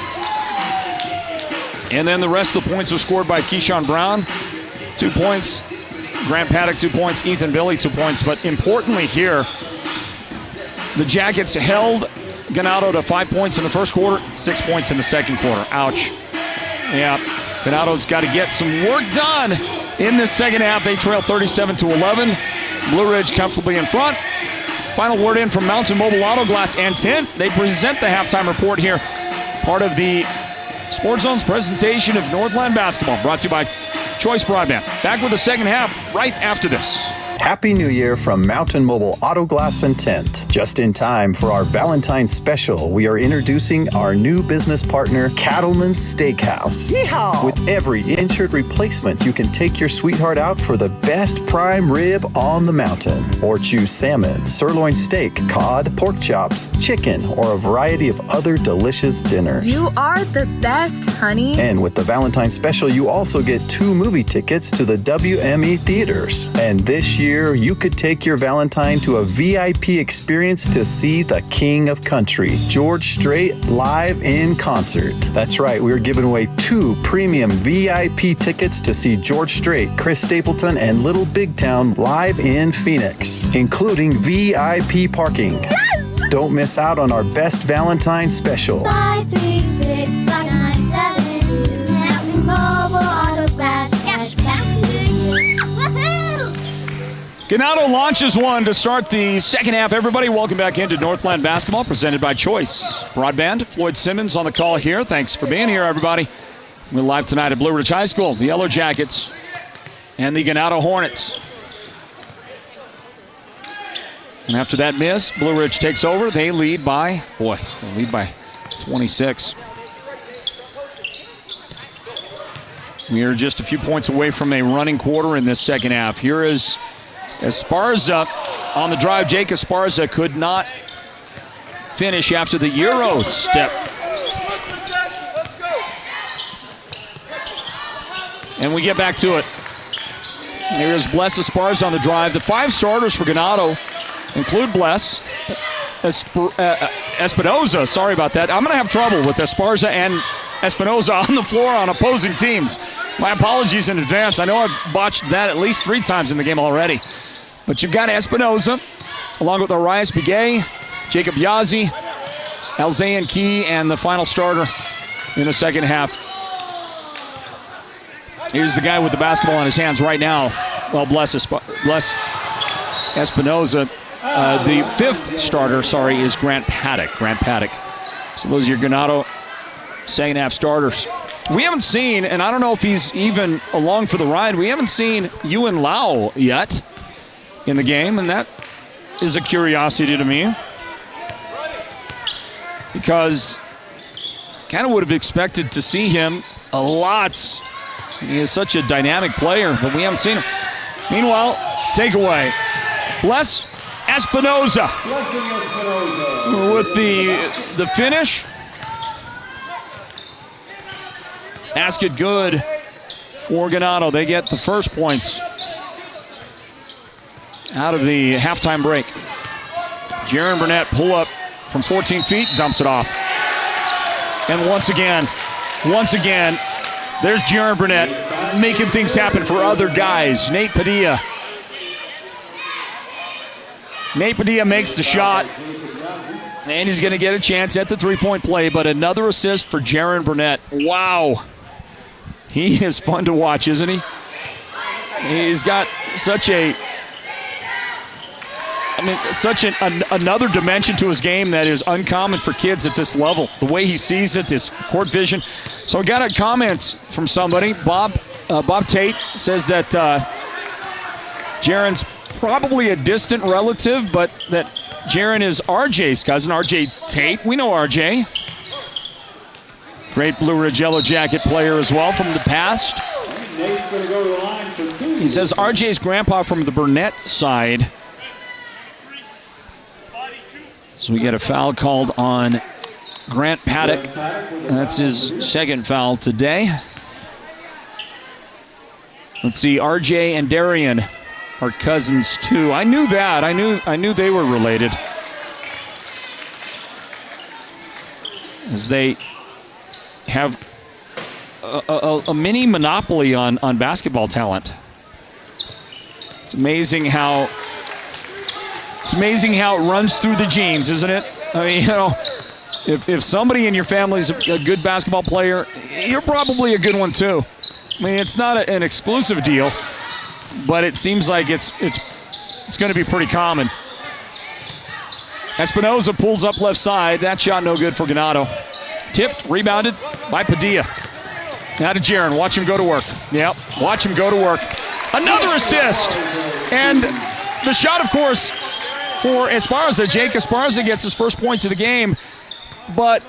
And then the rest of the points are scored by Keyshawn Brown, 2 points. Grant Paddock, 2 points. Ethan Billy, 2 points. But importantly here, the Jackets held Ganado to 5 points in the first quarter, 6 points in the second quarter. Ouch. Yeah, Ganado's got to get some work done in this second half. They trail 37-11. Blue Ridge comfortably in front. Final word in from Mountain Mobile Auto Glass and Tint. They present the halftime report here. Part of the Sports Zone's presentation of Northland Basketball, brought to you by Choice Broadband. Back with the second half right after this. Happy New Year from Mountain Mobile Auto Glass and Tint. Just in time for our Valentine's special, we are introducing our new business partner, Cattleman's Steakhouse. Yeehaw! With every insured replacement, you can take your sweetheart out for the best prime rib on the mountain. Or choose salmon, sirloin steak, cod, pork chops, chicken, or a variety of other delicious dinners. You are the best, honey. And with the Valentine's special, you also get 2 movie tickets to the WME theaters. And this year, you could take your Valentine to a VIP experience to see the King of Country, George Strait, live in concert. That's right, we're giving away 2 premium VIP tickets to see George Strait, Chris Stapleton, and Little Big Town live in Phoenix, including VIP parking. Yes! Don't miss out on our best Valentine special. 536-5972, Mountain Mobile Auto Glass, cash back. Ganado launches one to start the second half. Everybody, welcome back into Northland Basketball, presented by Choice Broadband. Floyd Simmons on the call here. Thanks for being here, everybody. We're live tonight at Blue Ridge High School. The Yellow Jackets and the Ganado Hornets. And after that miss, Blue Ridge takes over. They lead by 26. We are just a few points away from a running quarter in this second half. Here is Esparza on the drive. Jake Esparza could not finish after the Euro step. And we get back to it. Here's Bless Esparza on the drive. The 5 starters for Ganado include Bless, Espinoza. Sorry about that. I'm going to have trouble with Esparza and Espinoza on the floor on opposing teams. My apologies in advance. I know I've botched that at least 3 times in the game already. But you've got Espinoza, along with Arias Biguet, Jacob Yazzie, Alzayan Key, and the final starter in the second half. Here's the guy with the basketball in his hands right now. Well, Bless Espinoza. The 5th starter, is Grant Paddock. So those are your Ganado second half starters. We haven't seen, and I don't know if he's even along for the ride, we haven't seen Ewan Lau yet in the game, and that is a curiosity to me, because kind of would have expected to see him a lot. He is such a dynamic player, but we haven't seen him. Meanwhile, takeaway. Bless Espinoza with the finish. Basket good for Ganado. They get the first points out of the halftime break. Jaron Burnett pull up from 14 feet, dumps it off. And once again, there's Jaron Burnett making things happen for other guys. Nate Padilla makes the shot. And he's going to get a chance at the three-point play, but another assist for Jaron Burnett. Wow. He is fun to watch, isn't he? He's got such another dimension to his game that is uncommon for kids at this level. The way he sees it, this court vision. So I got a comment from somebody. Bob Tate says that Jaron's probably a distant relative, but that Jaron is RJ's cousin, RJ Tate. We know RJ. Great Blue Ridge Yellow Jacket player as well from the past. He says RJ's grandpa from the Burnett side. So we get a foul called on Grant Paddock. That's his second foul today. Let's see, RJ and Darian are cousins too. I knew that. I knew they were related. As they have a mini monopoly on basketball talent. It's amazing how it runs through the genes, isn't it? I mean, if somebody in your family is a good basketball player, you're probably a good one too. I mean, it's not an exclusive deal, but it seems like it's going to be pretty common. Espinoza pulls up left side. That shot no good for Ganado. Tipped, rebounded by Padilla. Now to Jaron. Watch him go to work. Yep, watch him go to work. Another assist. And the shot, of course, for Esparza. Jake Esparza gets his first points of the game. But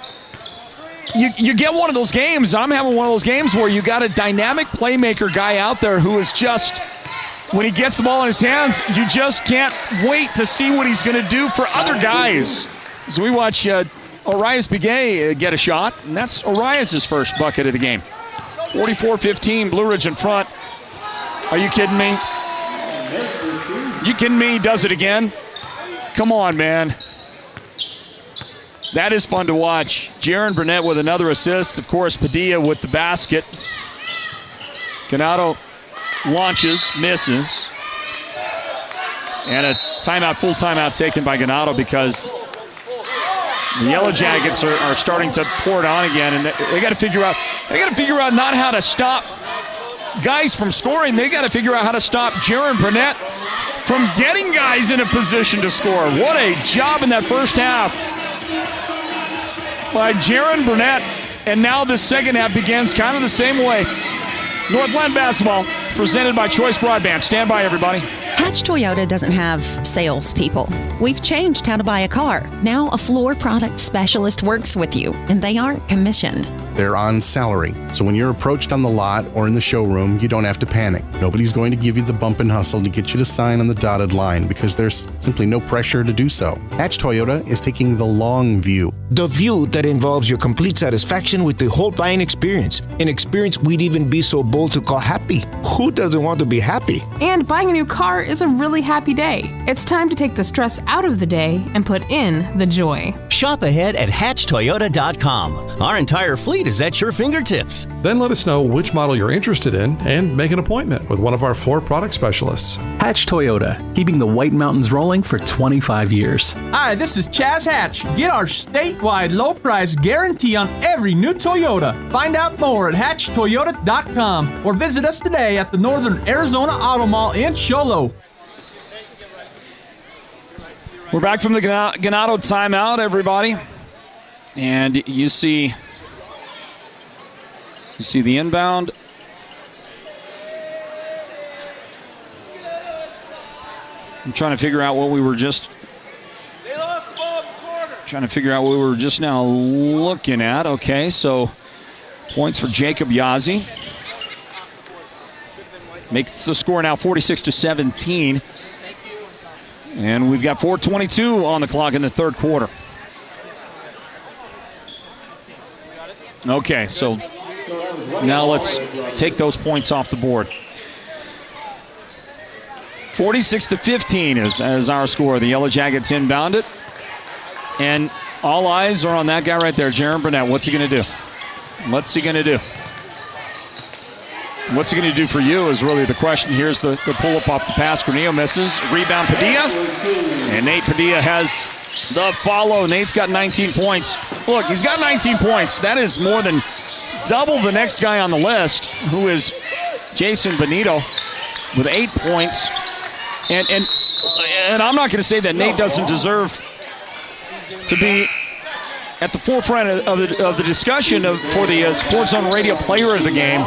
you get one of those games. I'm having one of those games where you got a dynamic playmaker guy out there who is just, when he gets the ball in his hands, you just can't wait to see what he's going to do for other guys. As we watch Orias Biguet get a shot, and that's Orias' first bucket of the game. 44-15, Blue Ridge in front. Are you kidding me? You kidding me? He does it again? Come on, man. That is fun to watch. Jaron Burnett with another assist. Of course, Padilla with the basket. Ganado launches, misses. And a timeout, full timeout taken by Ganado because the Yellow Jackets are starting to pour it on again, and they got to figure out not how to stop guys from scoring. They got to figure out how to stop Jaron Burnett from getting guys in a position to score. What a job in that first half by Jaron Burnett, and now the second half begins kind of the same way. Northland Basketball, presented by Choice Broadband. Stand by, everybody. Hatch Toyota doesn't have salespeople. We've changed how to buy a car. Now a floor product specialist works with you, and they aren't commissioned. They're on salary, so when you're approached on the lot or in the showroom, you don't have to panic. Nobody's going to give you the bump and hustle to get you to sign on the dotted line because there's simply no pressure to do so. Hatch Toyota is taking the long view. The view that involves your complete satisfaction with the whole buying experience. An experience we'd even be so bold to call happy. Who doesn't want to be happy? And buying a new car is a really happy day. It's time to take the stress out of the day and put in the joy. Shop ahead at hatchtoyota.com. Our entire fleet is at your fingertips. Then let us know which model you're interested in and make an appointment with one of our floor product specialists. Hatch Toyota, keeping the White Mountains rolling for 25 years. Hi, this is Chaz Hatch. Get our statewide low price guarantee on every new Toyota. Find out more at hatchtoyota.com or visit us today at the Northern Arizona Auto Mall in Show Low. We're back from the Ganado timeout, everybody. And you see the inbound. I'm trying to figure out what we were just now looking at. Okay, so points for Jacob Yazzie. Makes the score now 46-17. And we've got 4:22 on the clock in the third quarter. Okay, so now let's take those points off the board. 46-15 is our score. The Yellow Jackets inbound it. And all eyes are on that guy right there, Jaron Burnett. What's he going to do? What's he going to do? What's he going to do for you is really the question. Here's the pull-up off the pass. Granillo misses. Rebound Padilla. And Nate Padilla has the follow. Nate's got 19 points. Look, he's got 19 points. That is more than double the next guy on the list, who is Jason Benito with 8 points. And I'm not going to say that Nate doesn't deserve to be at the forefront of the discussion for the Sports Zone Radio Player of the Game.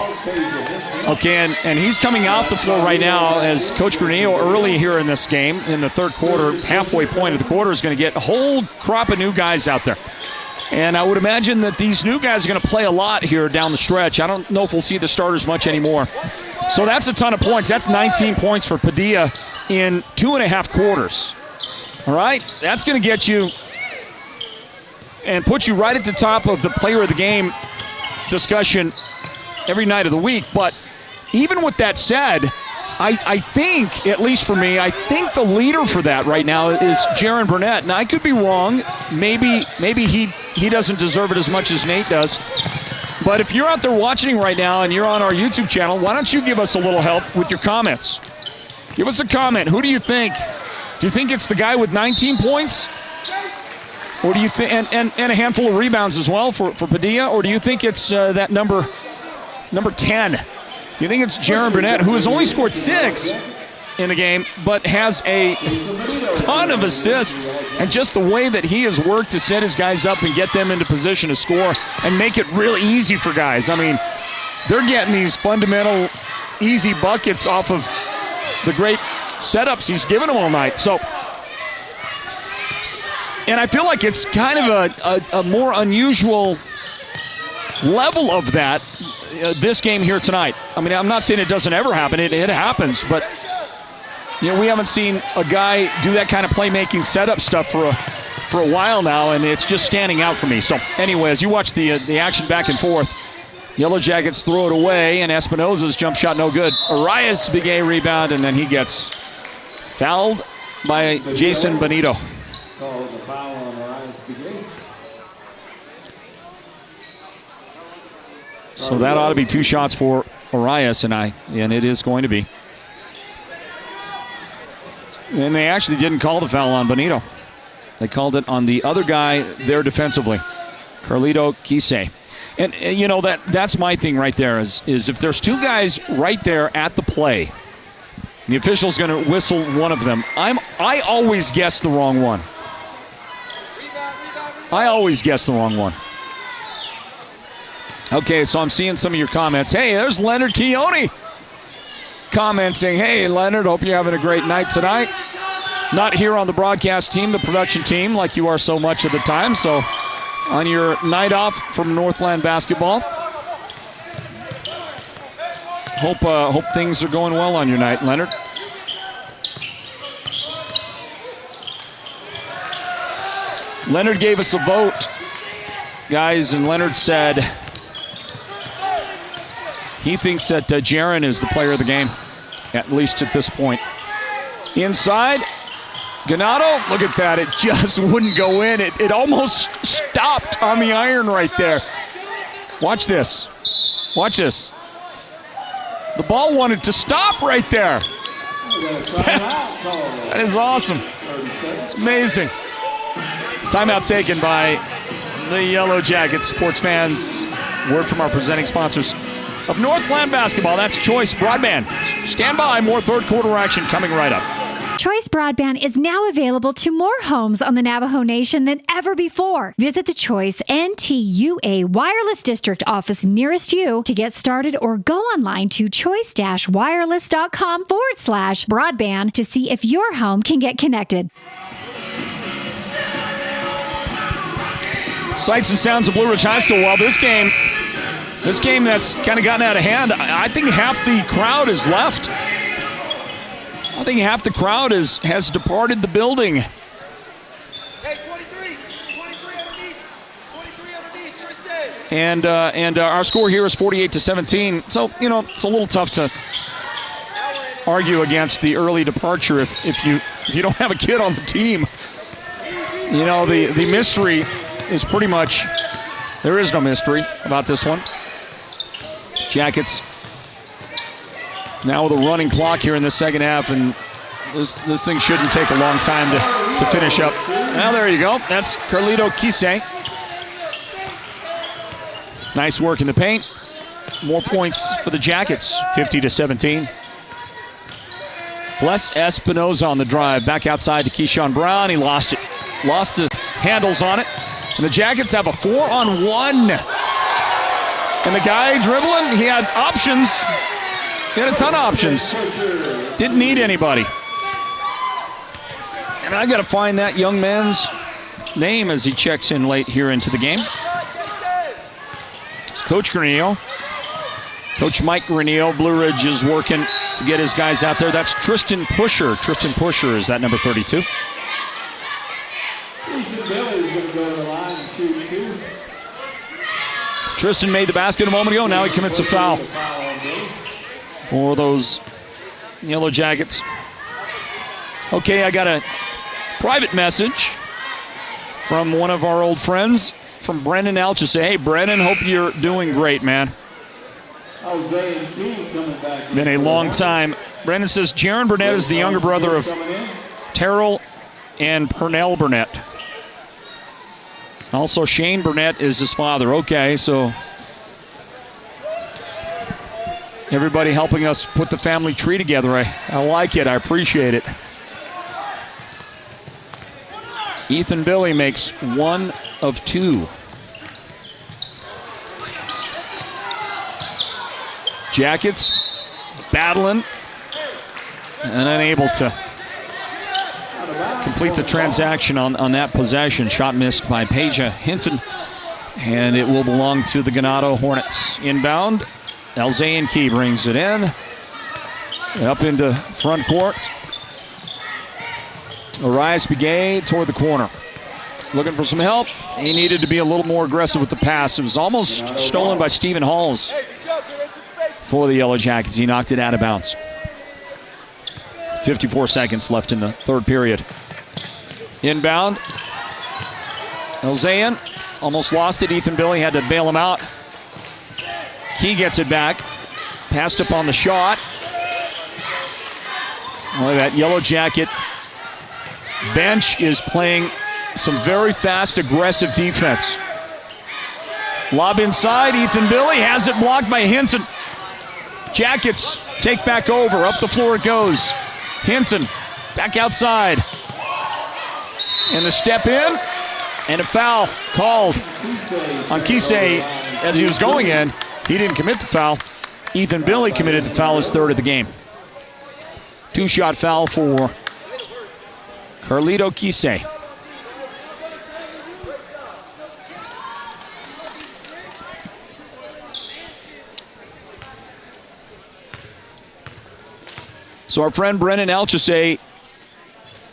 Okay, and he's coming off the floor right now as Coach Granillo early here in this game, in the third quarter, halfway point of the quarter, is going to get a whole crop of new guys out there. And I would imagine that these new guys are going to play a lot here down the stretch. I don't know if we'll see the starters much anymore. So that's a ton of points. That's 19 points for Padilla in 2.5 quarters. All right? That's going to get you and put you right at the top of the Player of the Game discussion every night of the week. But even with that said, I think, at least for me, I think the leader for that right now is Jaron Burnett. And I could be wrong. Maybe he doesn't deserve it as much as Nate does. But if you're out there watching right now and you're on our YouTube channel, why don't you give us a little help with your comments? Give us a comment. Who do you think? Do you think it's the guy with 19 points? Or do you think, and a handful of rebounds as well for Padilla? Or do you think it's that number 10? You think it's Jaron Burnett, who has only scored 6 in the game, but has a ton of assists, and just the way that he has worked to set his guys up and get them into position to score and make it really easy for guys. I mean, they're getting these fundamental easy buckets off of the great setups he's given them all night. So, and I feel like it's kind of a more unusual level of that this game here tonight. I mean, I'm not saying it doesn't ever happen. It happens, but we haven't seen a guy do that kind of playmaking setup stuff for a while now, and it's just standing out for me. So anyway, as you watch the action back and forth, Yellow Jackets throw it away, and Espinosa's jump shot no good. Arias, big A rebound, and then he gets fouled by Jason Benito. Called the foul on Arias Begay. So that ought to be 2 shots for Arias, and it is going to be. And they actually didn't call the foul on Benito. They called it on the other guy there defensively, Carlito Quise. And that's my thing right there is if there's 2 guys right there at the play, the official's going to whistle one of them. I always guess the wrong one. I always guess the wrong one. Okay, so I'm seeing some of your comments. Hey, there's Leonard Keone commenting, hey, Leonard, hope you're having a great night tonight. Not here on the broadcast team, the production team, like you are so much of the time. So on your night off from Northland Basketball, hope things are going well on your night, Leonard. Leonard gave us a vote, guys, and Leonard said he thinks that Jaron is the player of the game, at least at this point. Inside, Ganado, look at that. It just wouldn't go in. It almost stopped on the iron right there. Watch this. Watch this. The ball wanted to stop right there. That is awesome. It's amazing. Timeout taken by the Yellow Jackets. Sports fans, word from our presenting sponsors of Northland Basketball. That's Choice Broadband. Stand by. More third quarter action coming right up. Choice Broadband is now available to more homes on the Navajo Nation than ever before. Visit the Choice NTUA Wireless District office nearest you to get started, or go online to choice-wireless.com/broadband to see if your home can get connected. Sights and sounds of Blue Ridge High School. Well, this game that's kind of gotten out of hand, I think half the crowd is left. I think half the crowd has departed the building. Hey, 23 underneath, Tristan. And our score here is 48-17. So, it's a little tough to argue against the early departure if you don't have a kid on the team. The mystery is pretty much, there is no mystery about this one. Jackets now with a running clock here in the second half, and this thing shouldn't take a long time to finish up. Well, there you go. That's Carlito Kise. Nice work in the paint. More points for the Jackets, 50-17. Bless Espinoza on the drive. Back outside to Keyshawn Brown. He lost it. Lost the handles on it. And the Jackets have a 4-on-1. And the guy dribbling, he had options. He had a ton of options. Didn't need anybody. And I got to find that young man's name as he checks in late here into the game. It's Coach Granillo. Coach Mike Granillo. Blue Ridge is working to get his guys out there. That's Tristan Pusher. Tristan Pusher is that number 32. Tristan made the basket a moment ago. Now he commits a foul for those Yellow Jackets. Okay, I got a private message from one of our old friends, from Brendan Alchis. Hey, Brendan, hope you're doing great, man. Been a long time. Brendan says Jaron Burnett is the younger brother of Terrell and Pernell Burnett. Also, Shane Burnett is his father. Okay, so everybody helping us put the family tree together. I like it. I appreciate it. Ethan Billy makes 1 of 2. Jackets battling and unable to complete the transaction on that possession. Shot missed by Peja Hinton, and it will belong to the Ganado Hornets. Inbound, Elzayan Key brings it in. Up into front court. Arias Begay toward the corner. Looking for some help. He needed to be a little more aggressive with the pass. It was almost stolen by Stephen Halls for the Yellow Jackets. He knocked it out of bounds. 54 seconds left in the third period. Inbound. Elzayan almost lost it. Ethan Billy had to bail him out. Key gets it back. Passed up on the shot. Boy, that Yellow Jacket bench is playing some very fast, aggressive defense. Lob inside. Ethan Billy has it blocked by Hinton. Jackets take back over. Up the floor it goes. Hinton back outside. And the step in. And a foul called on Kise as he was going in. He didn't commit the foul. Ethan Billy committed the foul, his third of the game. 2-shot foul for Carlito Kise. So our friend Brennan Alchise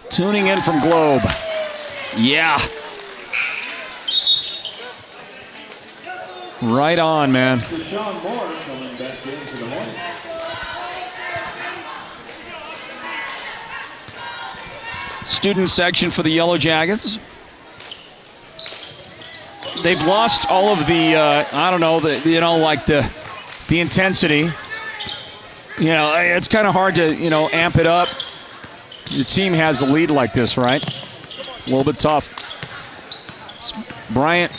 tuning in from Globe. Yeah. Right on, man. Deshaun Moore coming back into the Hornets. Student section for the Yellow Jackets. They've lost all of the, the intensity. You know, it's kind of hard to, amp it up. Your team has a lead like this, right? It's a little bit tough. It's Bryant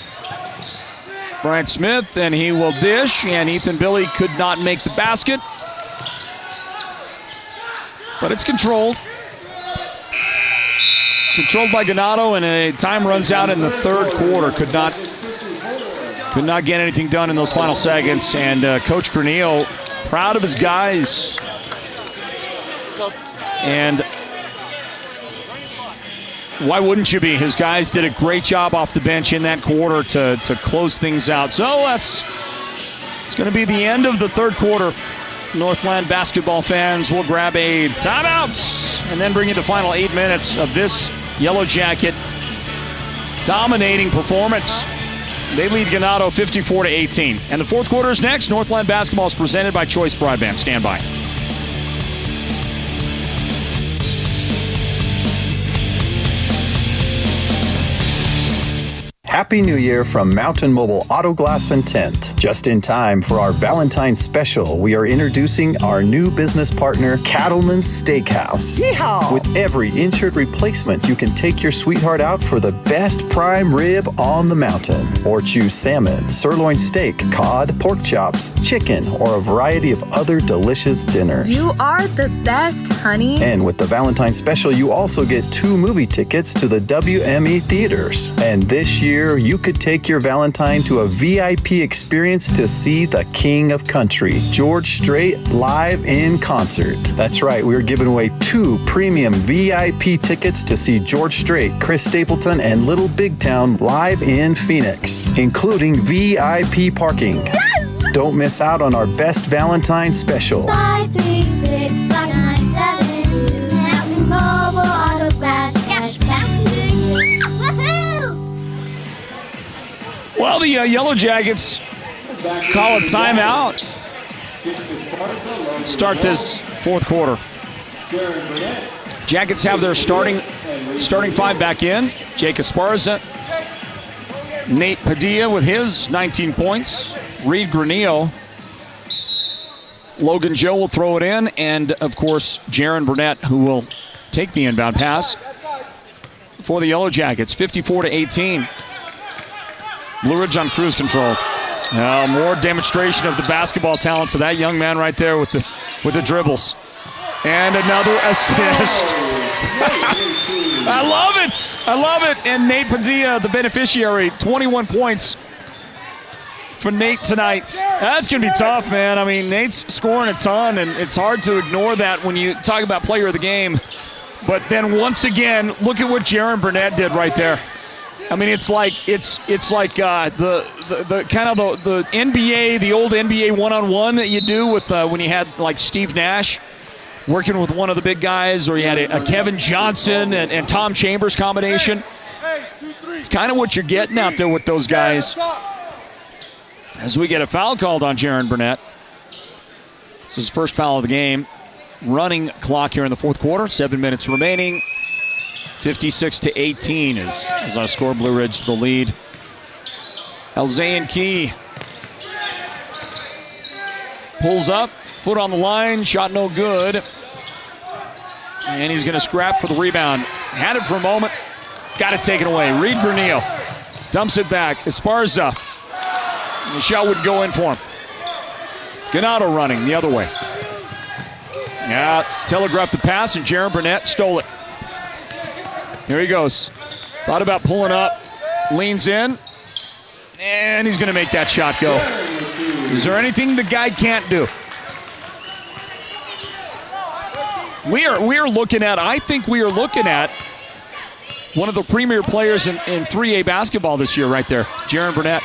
Smith, and he will dish, and Ethan Billy could not make the basket. But it's controlled. Controlled by Ganado, and time runs out in the third quarter. Could not get anything done in those final seconds, and Coach Granillo proud of his guys. And why wouldn't you be? His guys did a great job off the bench in that quarter to close things out. So it's going to be the end of the third quarter. Northland basketball fans will grab a timeout and then bring you the final 8 minutes of this Yellow Jacket dominating performance. They lead Ganado 54-18. And the fourth quarter is next. Northland basketball is presented by Choice Broadband. Stand by. Happy New Year from Mountain Mobile Auto Glass and Tint. Just in time for our Valentine's special, we are introducing our new business partner, Cattleman's Steakhouse. Yeehaw! With every insured replacement, you can take your sweetheart out for the best prime rib on the mountain. Or choose salmon, sirloin steak, cod, pork chops, chicken, or a variety of other delicious dinners. You are the best, honey. And with the Valentine's special, you also get 2 movie tickets to the WME theaters. And this year, you could take your Valentine to a VIP experience to see the King of Country, George Strait, live in concert. That's right, we're giving away 2 premium VIP tickets to see George Strait, Chris Stapleton, and Little Big Town live in Phoenix, including VIP parking. Yes! Don't miss out on our best Valentine's special. 536-5972. Mountain Mobile Auto Glass Cashback. Woohoo! Well, the Yellow Jackets call a timeout. Start this fourth quarter. Jackets have their starting 5 back in. Jake Esparza, Nate Padilla with his 19 points. Reed Granillo. Logan Joe will throw it in. And, of course, Jaron Burnett, who will take the inbound pass for the Yellow Jackets. 54-18. Blue Ridge on cruise control. More demonstration of the basketball talents of that young man right there with the dribbles. And another assist. I love it. I love it. And Nate Padilla, the beneficiary, 21 points for Nate tonight. That's going to be tough, man. I mean, Nate's scoring a ton, and it's hard to ignore that when you talk about player of the game. But then once again, look at what Jaron Burnett did right there. I mean, it's like the kind of the NBA, the old NBA one-on-one that you do with when you had like Steve Nash working with one of the big guys, or you had a Kevin Johnson and Tom Chambers combination. It's kind of what you're getting out there with those guys. As we get a foul called on Jaron Burnett. This is his first foul of the game. Running clock here in the fourth quarter. 7 minutes remaining. 56-18 is our score. Blue Ridge the lead. Elzayan Key pulls up, foot on the line, shot no good. And he's going to scrap for the rebound. Had it for a moment, got to take it away. Reed Granillo dumps it back. Esparza. The shot would go in for him. Ganado running the other way. Yeah, telegraphed the pass, and Jaron Burnett stole it. Here he goes. Thought about pulling up. Leans in. And he's going to make that shot go. Is there anything the guy can't do? We are looking at, I think we are looking at one of the premier players in 3A basketball this year right there, Jaron Burnett.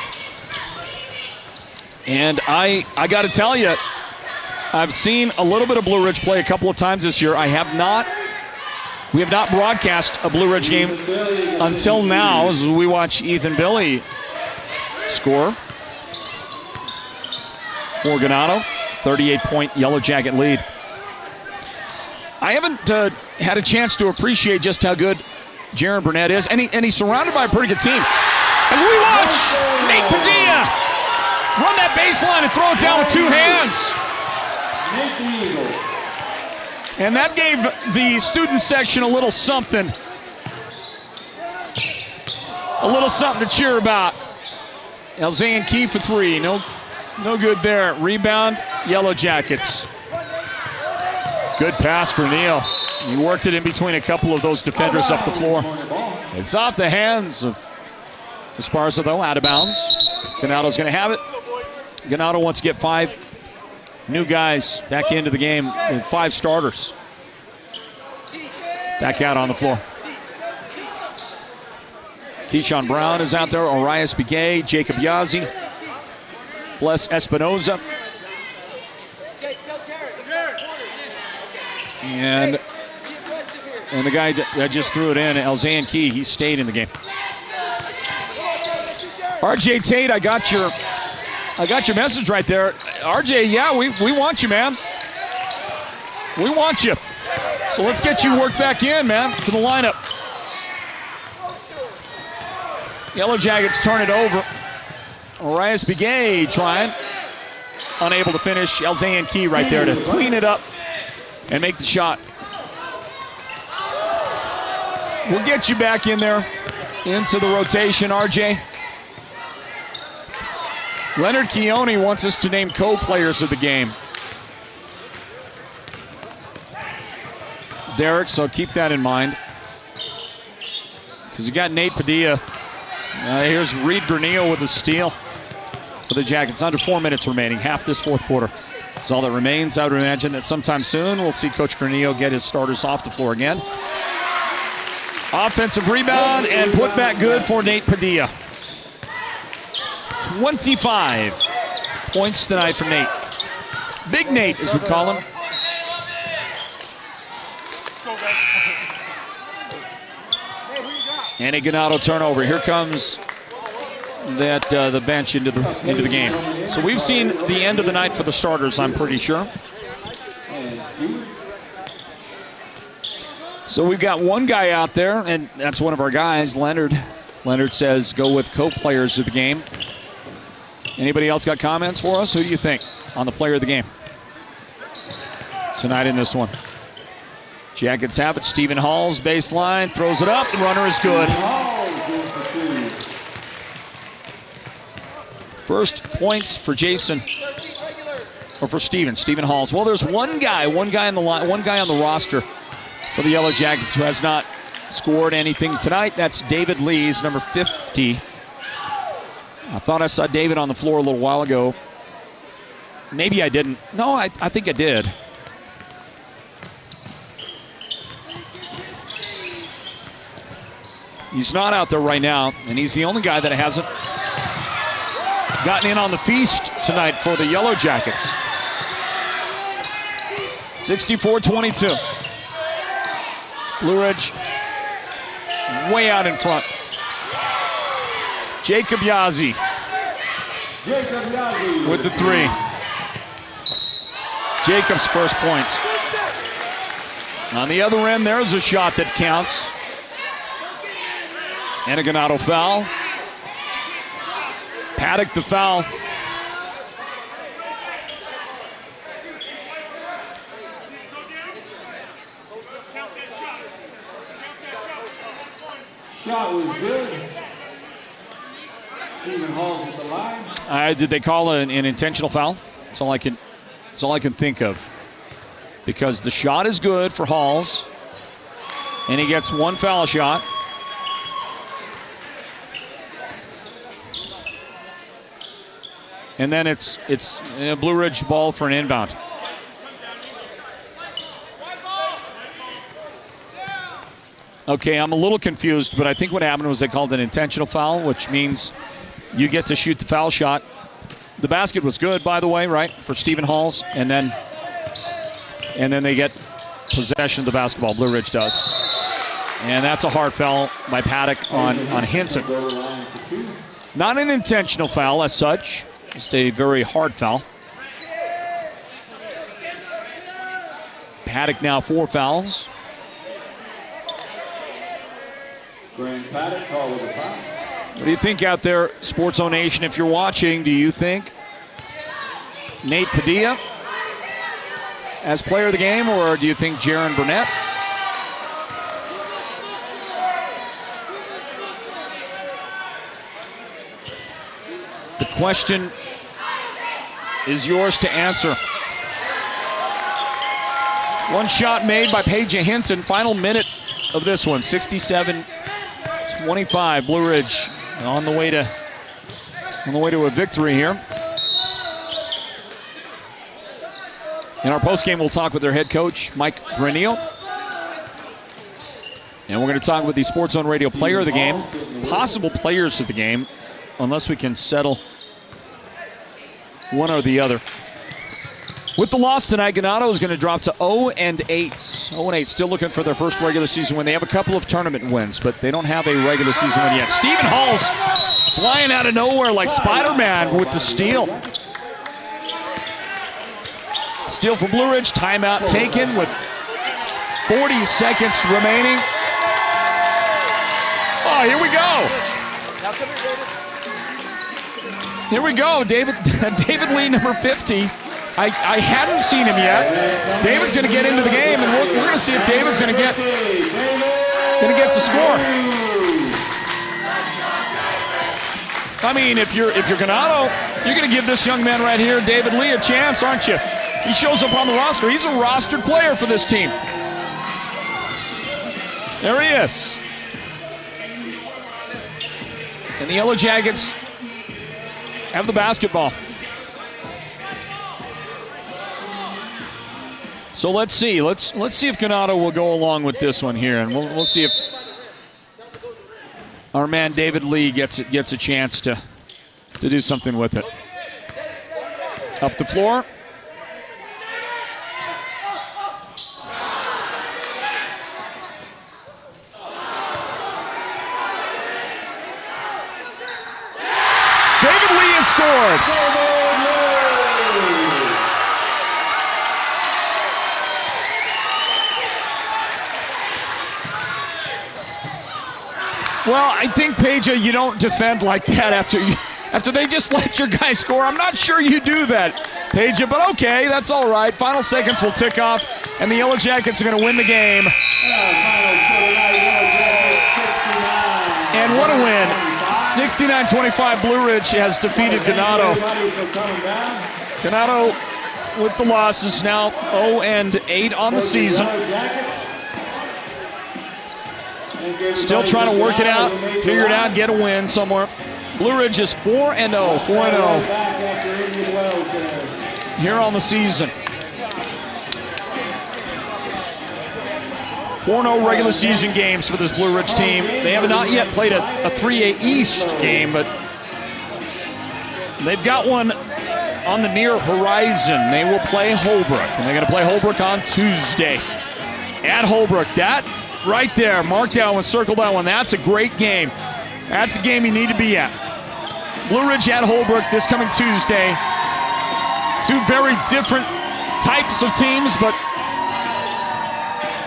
And I got to tell you, I've seen a little bit of Blue Ridge play a couple of times this year. We have not broadcast a Blue Ridge game until now as we watch Ethan Billy score for Ganado. 38-point Yellow Jacket lead. I haven't had a chance to appreciate just how good Jaron Burnett is, and he's surrounded by a pretty good team. As we watch Nate Padilla run that baseline and throw it down with 2 hands. And that gave the student section a little something. A little something to cheer about. Elzayan Key for 3. No good there. Rebound, Yellow Jackets. Good pass, Granillo. He worked it in between a couple of those defenders up the floor. It's off the hands of Esparza, though, out of bounds. Ganado's going to have it. Ganado wants to get 5 new guys back into the game, with 5 starters back out on the floor. Keyshawn Brown is out there, Arias Begay, Jacob Yazzie, Bless Espinoza. And the guy that just threw it in, Elzayan Key, he stayed in the game. RJ Tate, I got your message right there. RJ, yeah, we want you, man. We want you. So let's get you worked back in, man, for the lineup. Yellow Jackets turn it over. Arias Begay trying. Unable to finish. Elzayan Key right there to clean it up and make the shot. We'll get you back in there into the rotation, RJ. Leonard Keone wants us to name co-players of the game. Derek, so keep that in mind. Because you got Nate Padilla. Here's Reed Granillo with a steal for the Jackets. Under 4 minutes remaining, half this fourth quarter. That's all that remains. I would imagine that sometime soon we'll see Coach Granillo get his starters off the floor again. Offensive rebound and put back good for Nate Padilla. 25 points tonight for Nate. Big Nate, as we call him. And a Ganado turnover. Here comes the bench into the game. So we've seen the end of the night for the starters, I'm pretty sure. So we've got one guy out there, and that's one of our guys, Leonard. Leonard says go with co-players of the game. Anybody else got comments for us? Who do you think on the player of the game tonight in this one? Jackets have it. Stephen Hall's baseline, throws it up. The runner is good. First points for Jason, or for Stephen Hall's. Well, there's one guy on the roster for the Yellow Jackets who has not scored anything tonight. That's David Lees, number 50. I thought I saw David on the floor a little while ago. Maybe I didn't. No, I think I did. He's not out there right now, and he's the only guy that hasn't gotten in on the feast tonight for the Yellow Jackets. 64-22. Blue Ridge way out in front. Jacob Yazzie with the three. Jacob's first points. On the other end, there's a shot that counts. And a Ganado foul. Paddock the foul. Shot was good. Stephen Hall's at the line. Did they call an intentional foul? That's all I can think of. Because the shot is good for Halls, and he gets one foul shot. And then it's a Blue Ridge ball for an inbound. Okay, I'm a little confused, but I think what happened was they called an intentional foul, which means you get to shoot the foul shot. The basket was good, by the way, right, for Stephen Halls, and then they get possession of the basketball. Blue Ridge does, and that's a hard foul by Paddock on Hinton. Not an intentional foul as such. Just a very hard foul. Paddock now 4 fouls. Grant Paddock called with a foul. What do you think out there, Sports Zone Nation? If you're watching, do you think Nate Padilla as player of the game, or do you think Jaron Burnett? The question is yours to answer. One shot made by Paige Hinton. Final minute of this one. 67-25. Blue Ridge on the way to a victory here. In our postgame, we'll talk with their head coach, Mike Granillo. And we're going to talk with the Sports Zone Radio player of the game, possible players of the game, unless we can settle one or the other. With the loss tonight, Ganado is going to drop to 0-8. 0-8, still looking for their first regular season win. They have a couple of tournament wins, but they don't have a regular season win yet. Stephen Hall's flying out of nowhere like Spider-Man with the steal. Steal for Blue Ridge, timeout taken with 40 seconds remaining. Oh, here we go. Now come here, David. Here we go, David Lee, number 50. I hadn't seen him yet. David's going to get into the game, and we're going to see if David's going to get to score. I mean, if you're Ganado, you're going to give this young man right here, David Lee, a chance, aren't you? He shows up on the roster. He's a rostered player for this team. There he is. And the Yellow Jackets have the basketball. So let's see. Let's see if Ganado will go along with this one here, and we'll see if our man David Lee gets a chance to do something with it. Up the floor. David Lee has scored. Well, I think, Peja, you don't defend like that after they just let your guy score. I'm not sure you do that, Peja, but okay, that's all right. Final seconds will tick off, and the Yellow Jackets are going to win the game. And what a win. 69-25, Blue Ridge has defeated Ganado. Ganado with the losses now 0-8 on the season. Still trying to work it out, figure it out, get a win somewhere. Blue Ridge is 4-0 here on the season. 4-0 regular season games for this Blue Ridge team. They have not yet played a 3A East game, but they've got one on the near horizon. They will play Holbrook, and they're going to play Holbrook on Tuesday at Holbrook. That right there, mark that one, circle that one. That's a great game. That's a game you need to be at. Blue Ridge at Holbrook this coming Tuesday. Two very different types of teams, but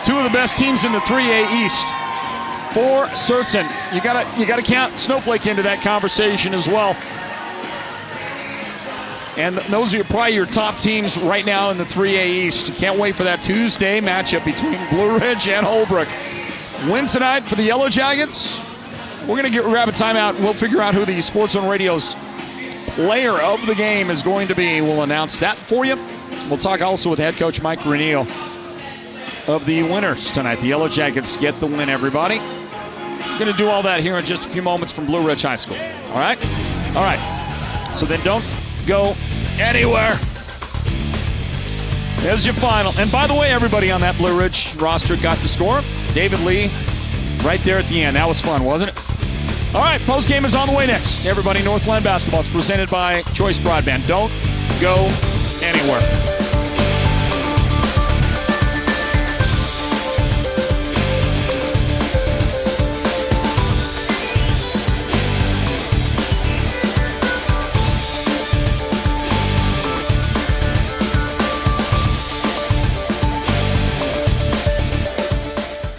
two of the best teams in the 3A East. For certain. You gotta count Snowflake into that conversation as well. And those are probably your top teams right now in the 3A East. Can't wait for that Tuesday matchup between Blue Ridge and Holbrook. Win tonight for the Yellow Jackets. We're going to grab a timeout. We'll figure out who the Sports Zone Radio's player of the game is going to be. We'll announce that for you. We'll talk also with head coach Mike Renneal of the winners tonight. The Yellow Jackets get the win, everybody. We're going to do all that here in just a few moments from Blue Ridge High School. All right? All right. So then don't go anywhere. There's your final. And by the way, everybody on that Blue Ridge roster got to score. David Lee right there at the end. That was fun, wasn't it? All right, postgame is on the way next. Everybody, Northland Basketball is presented by Choice Broadband. Don't go anywhere.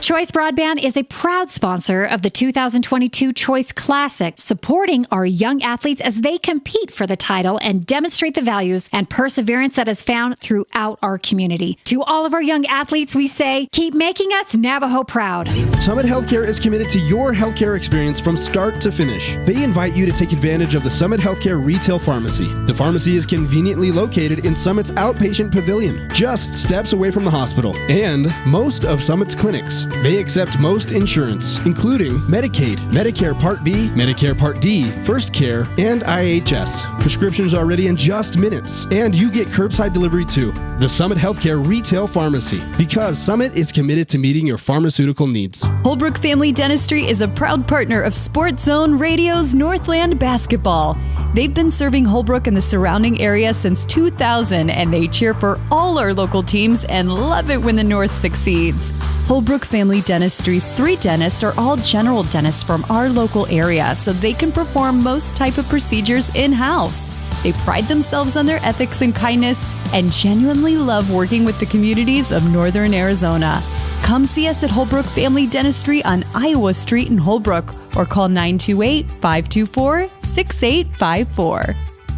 Choice Broadband is a proud sponsor of the 2022 Choice Classic, supporting our young athletes as they compete for the title and demonstrate the values and perseverance that is found throughout our community. To all of our young athletes, we say, keep making us Navajo proud. Summit Healthcare is committed to your healthcare experience from start to finish. They invite you to take advantage of the Summit Healthcare Retail Pharmacy. The pharmacy is conveniently located in Summit's outpatient pavilion, just steps away from the hospital, and most of Summit's clinics. They accept most insurance, including Medicaid, Medicare Part B, Medicare Part D, First Care, and IHS. Prescriptions are ready in just minutes, and you get curbside delivery too. The Summit Healthcare Retail Pharmacy, because Summit is committed to meeting your pharmaceutical needs. Holbrook Family Dentistry is a proud partner of Sports Zone Radio's Northland Basketball. They've been serving Holbrook and the surrounding area since 2000, and they cheer for all our local teams and love it when the North succeeds. Holbrook Family Dentistry's 3 dentists are all general dentists from our local area, so they can perform most type of procedures in-house. They pride themselves on their ethics and kindness and genuinely love working with the communities of Northern Arizona. Come see us at Holbrook Family Dentistry on Iowa Street in Holbrook, or call 928-524-6854.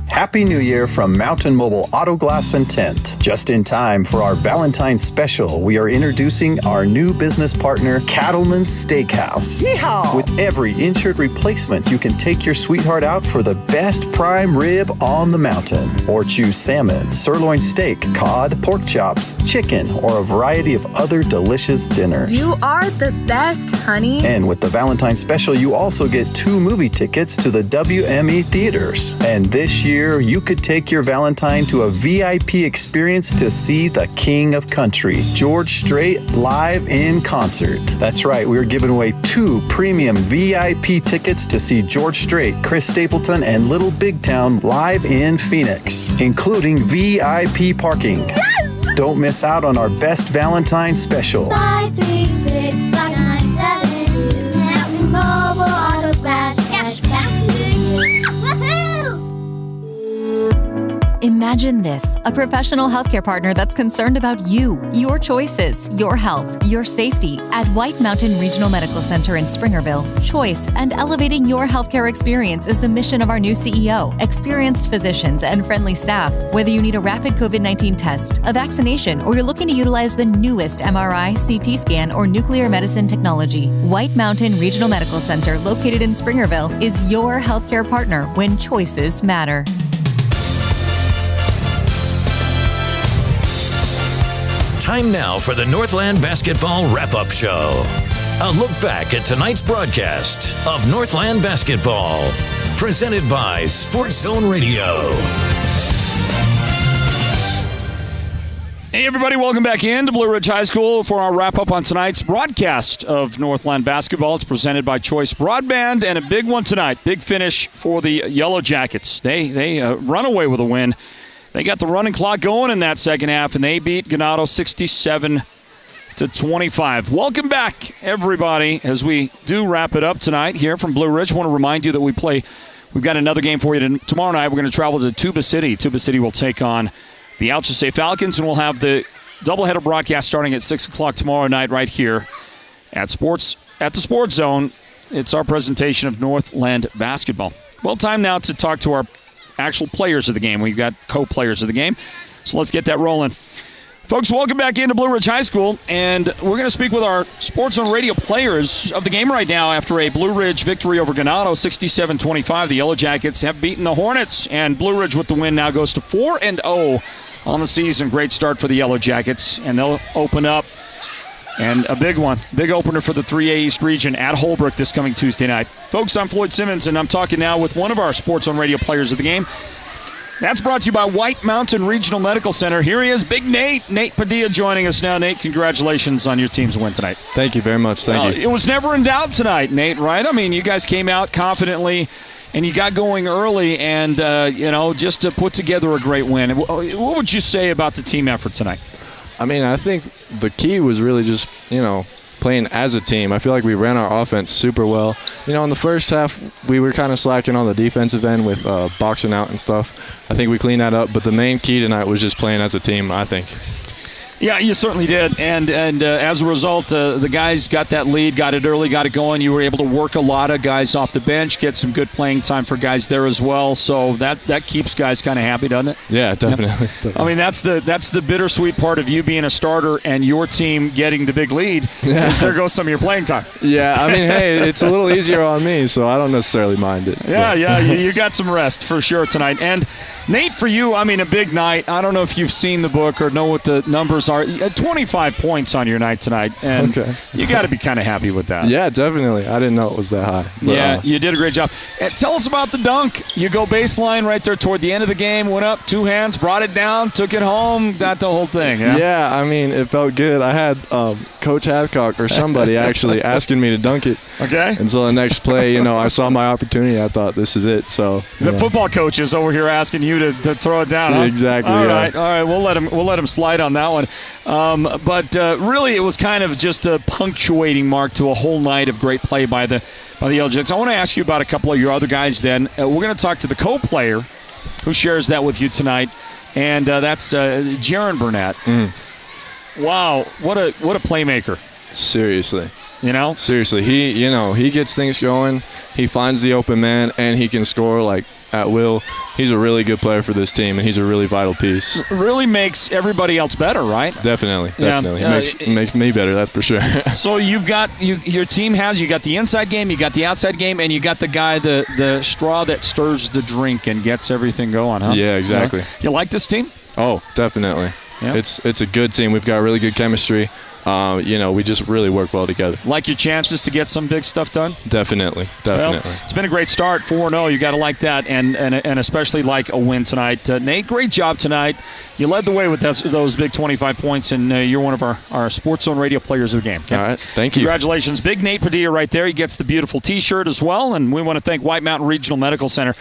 Happy New Year from Mountain Mobile Auto Glass and Tint. Just in time for our Valentine's special, we are introducing our new business partner, Cattleman's Steakhouse. Yeehaw! With every insured replacement, you can take your sweetheart out for the best prime rib on the mountain. Or choose salmon, sirloin steak, cod, pork chops, chicken, or a variety of other delicious dinners. You are the best, honey. And with the Valentine's special, you also get 2 movie tickets to the WME theaters. And this year, you could take your Valentine to a VIP experience to see the King of Country, George Strait, live in concert. That's right, we're giving away 2 premium VIP tickets to see George Strait, Chris Stapleton, and Little Big Town live in Phoenix, including VIP parking. Yes! Don't miss out on our best Valentine special. 536-5972 Mountain Mobile Auto Glass Cashback. Imagine this, a professional healthcare partner that's concerned about you, your choices, your health, your safety. At White Mountain Regional Medical Center in Springerville, choice and elevating your healthcare experience is the mission of our new CEO. Experienced physicians and friendly staff. Whether you need a rapid COVID-19 test, a vaccination, or you're looking to utilize the newest MRI, CT scan, or nuclear medicine technology, White Mountain Regional Medical Center, located in Springerville, is your healthcare partner when choices matter. Time now for the Northland Basketball Wrap-Up Show. A look back at tonight's broadcast of Northland Basketball. Presented by Sports Zone Radio. Hey, everybody, welcome back in to Blue Ridge High School for our wrap-up on tonight's broadcast of Northland Basketball. It's presented by Choice Broadband, and a big one tonight. Big finish for the Yellow Jackets. They run away with a win. They got the running clock going in that second half, and they beat Ganado 67-25. Welcome back, everybody, as we do wrap it up tonight here from Blue Ridge. I want to remind you that we've got another game for you tomorrow night. We're going to travel to Tuba City. Tuba City will take on the Alchese Falcons, and we'll have the doubleheader broadcast starting at 6 o'clock tomorrow night right here at the Sports Zone. It's our presentation of Northland Basketball. Well, time now to talk to our actual players of the game. We've got co-players of the game, so let's get that rolling. Folks, welcome back into Blue Ridge High School, and we're going to speak with our Sports Zone Radio players of the game right now after a Blue Ridge victory over Ganado, 67-25. The Yellow Jackets have beaten the Hornets, and Blue Ridge with the win now goes to 4-0 on the season. Great start for the Yellow Jackets, and they'll open up. And a big one, big opener for the 3A East region at Holbrook this coming Tuesday night. Folks, I'm Floyd Simmons, and I'm talking now with one of our Sports on Radio players of the game. That's brought to you by White Mountain Regional Medical Center. Here he is, Big Nate. Nate Padilla joining us now. Nate, congratulations on your team's win tonight. Thank you very much. Thank you. It was never in doubt tonight, Nate, right? I mean, you guys came out confidently, and you got going early, and, just to put together a great win. What would you say about the team effort tonight? I mean, I think the key was really just, playing as a team. I feel like we ran our offense super well. In the first half, we were kind of slacking on the defensive end with boxing out and stuff. I think we cleaned that up, but the main key tonight was just playing as a team, I think. Yeah, you certainly did, and as a result, the guys got that lead, got it early, got it going. You were able to work a lot of guys off the bench, get some good playing time for guys there as well. So that keeps guys kind of happy, doesn't it? Yeah, definitely. I mean, that's the bittersweet part of you being a starter and your team getting the big lead. Yeah. There goes some of your playing time. Yeah, I mean, hey, it's a little easier on me, so I don't necessarily mind it. Yeah, you got some rest for sure tonight. And Nate, for you, I mean, a big night. I don't know if you've seen the book or know what the numbers are. 25 points on your night tonight, and you got to be kind of happy with that. Yeah, definitely. I didn't know it was that high. But, you did a great job. Tell us about the dunk. You go baseline right there toward the end of the game, went up, 2 hands, brought it down, took it home, got the whole thing. Yeah, I mean, it felt good. I had Coach Hathcock or somebody actually asking me to dunk it. Okay. And so the next play, I saw my opportunity. I thought, this is it. So the football coach is over here asking you to throw it down. Huh? Exactly. All right. We'll let him slide on that one. But really, it was kind of just a punctuating mark to a whole night of great play by the Yellow Jackets. I want to ask you about a couple of your other guys. Then we're going to talk to the co-player who shares that with you tonight, and that's Jaron Burnett. Wow, what a playmaker! Seriously. Seriously, he gets things going. He finds the open man, and he can score like at will. He's a really good player for this team, and he's a really vital piece. Really makes everybody else better, right? Definitely. Yeah. He makes me better, that's for sure. So you've got your team you got the inside game, you got the outside game, and you got the guy, the straw that stirs the drink and gets everything going, huh? Yeah, exactly. You like this team? Oh, definitely. Yeah. It's a good team. We've got really good chemistry. We just really work well together. Like your chances to get some big stuff done? Definitely. Well, it's been a great start, 4-0. You got to like that, and especially like a win tonight. Nate, great job tonight. You led the way with those big 25 points, and you're one of our Sports Zone Radio players of the game. Okay? All right, thank you. Congratulations. Big Nate Padilla right there. He gets the beautiful T-shirt as well, and we want to thank White Mountain Regional Medical Center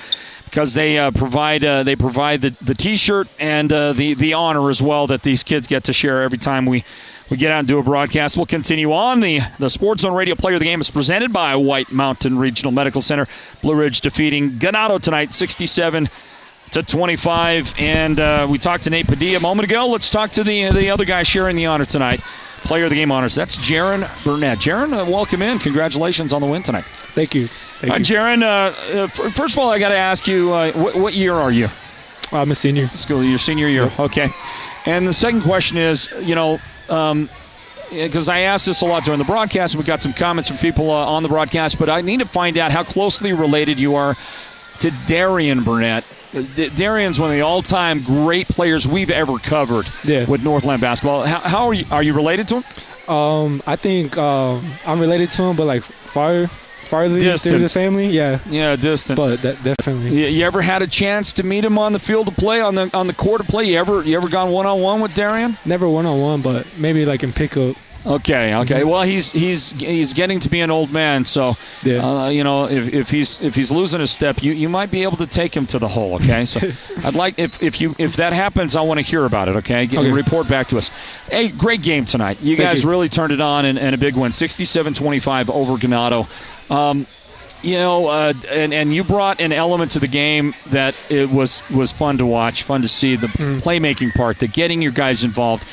because they provide the T-shirt and the honor as well that these kids get to share every time we get out and do a broadcast. We'll continue on. The Sports Zone Radio Player of the Game is presented by White Mountain Regional Medical Center. Blue Ridge defeating Ganado tonight, 67-25. And we talked to Nate Padilla a moment ago. Let's talk to the other guy sharing the honor tonight. Player of the Game honors. That's Jaron Burnett. Jaron, welcome in. Congratulations on the win tonight. Thank you. Jaron, first of all, I got to ask you, what year are you? I'm a senior. Your senior year. Yep. Okay. And the second question is, because I asked this a lot during the broadcast, and we got some comments from people on the broadcast, but I need to find out how closely related you are to Darian Burnett. Darian's one of the all-time great players we've ever covered with Northland Basketball. How are you related to him? I think I'm related to him, but like farther through the family. Yeah, distant. But definitely. You ever had a chance to meet him on the field to play, on the court to play? You ever gone one-on-one with Darian? Never one-on-one, but maybe like in pickup. Okay. Mm-hmm. Well, he's getting to be an old man, so if he's losing a step, you might be able to take him to the hole. Okay, so I'd like if that happens, I want to hear about it. Okay, report back to us. Hey, great game tonight. You guys really turned it on and a big win, 67-25 over Ganado. And you brought an element to the game that it was fun to watch, fun to see, the playmaking part, the getting your guys involved.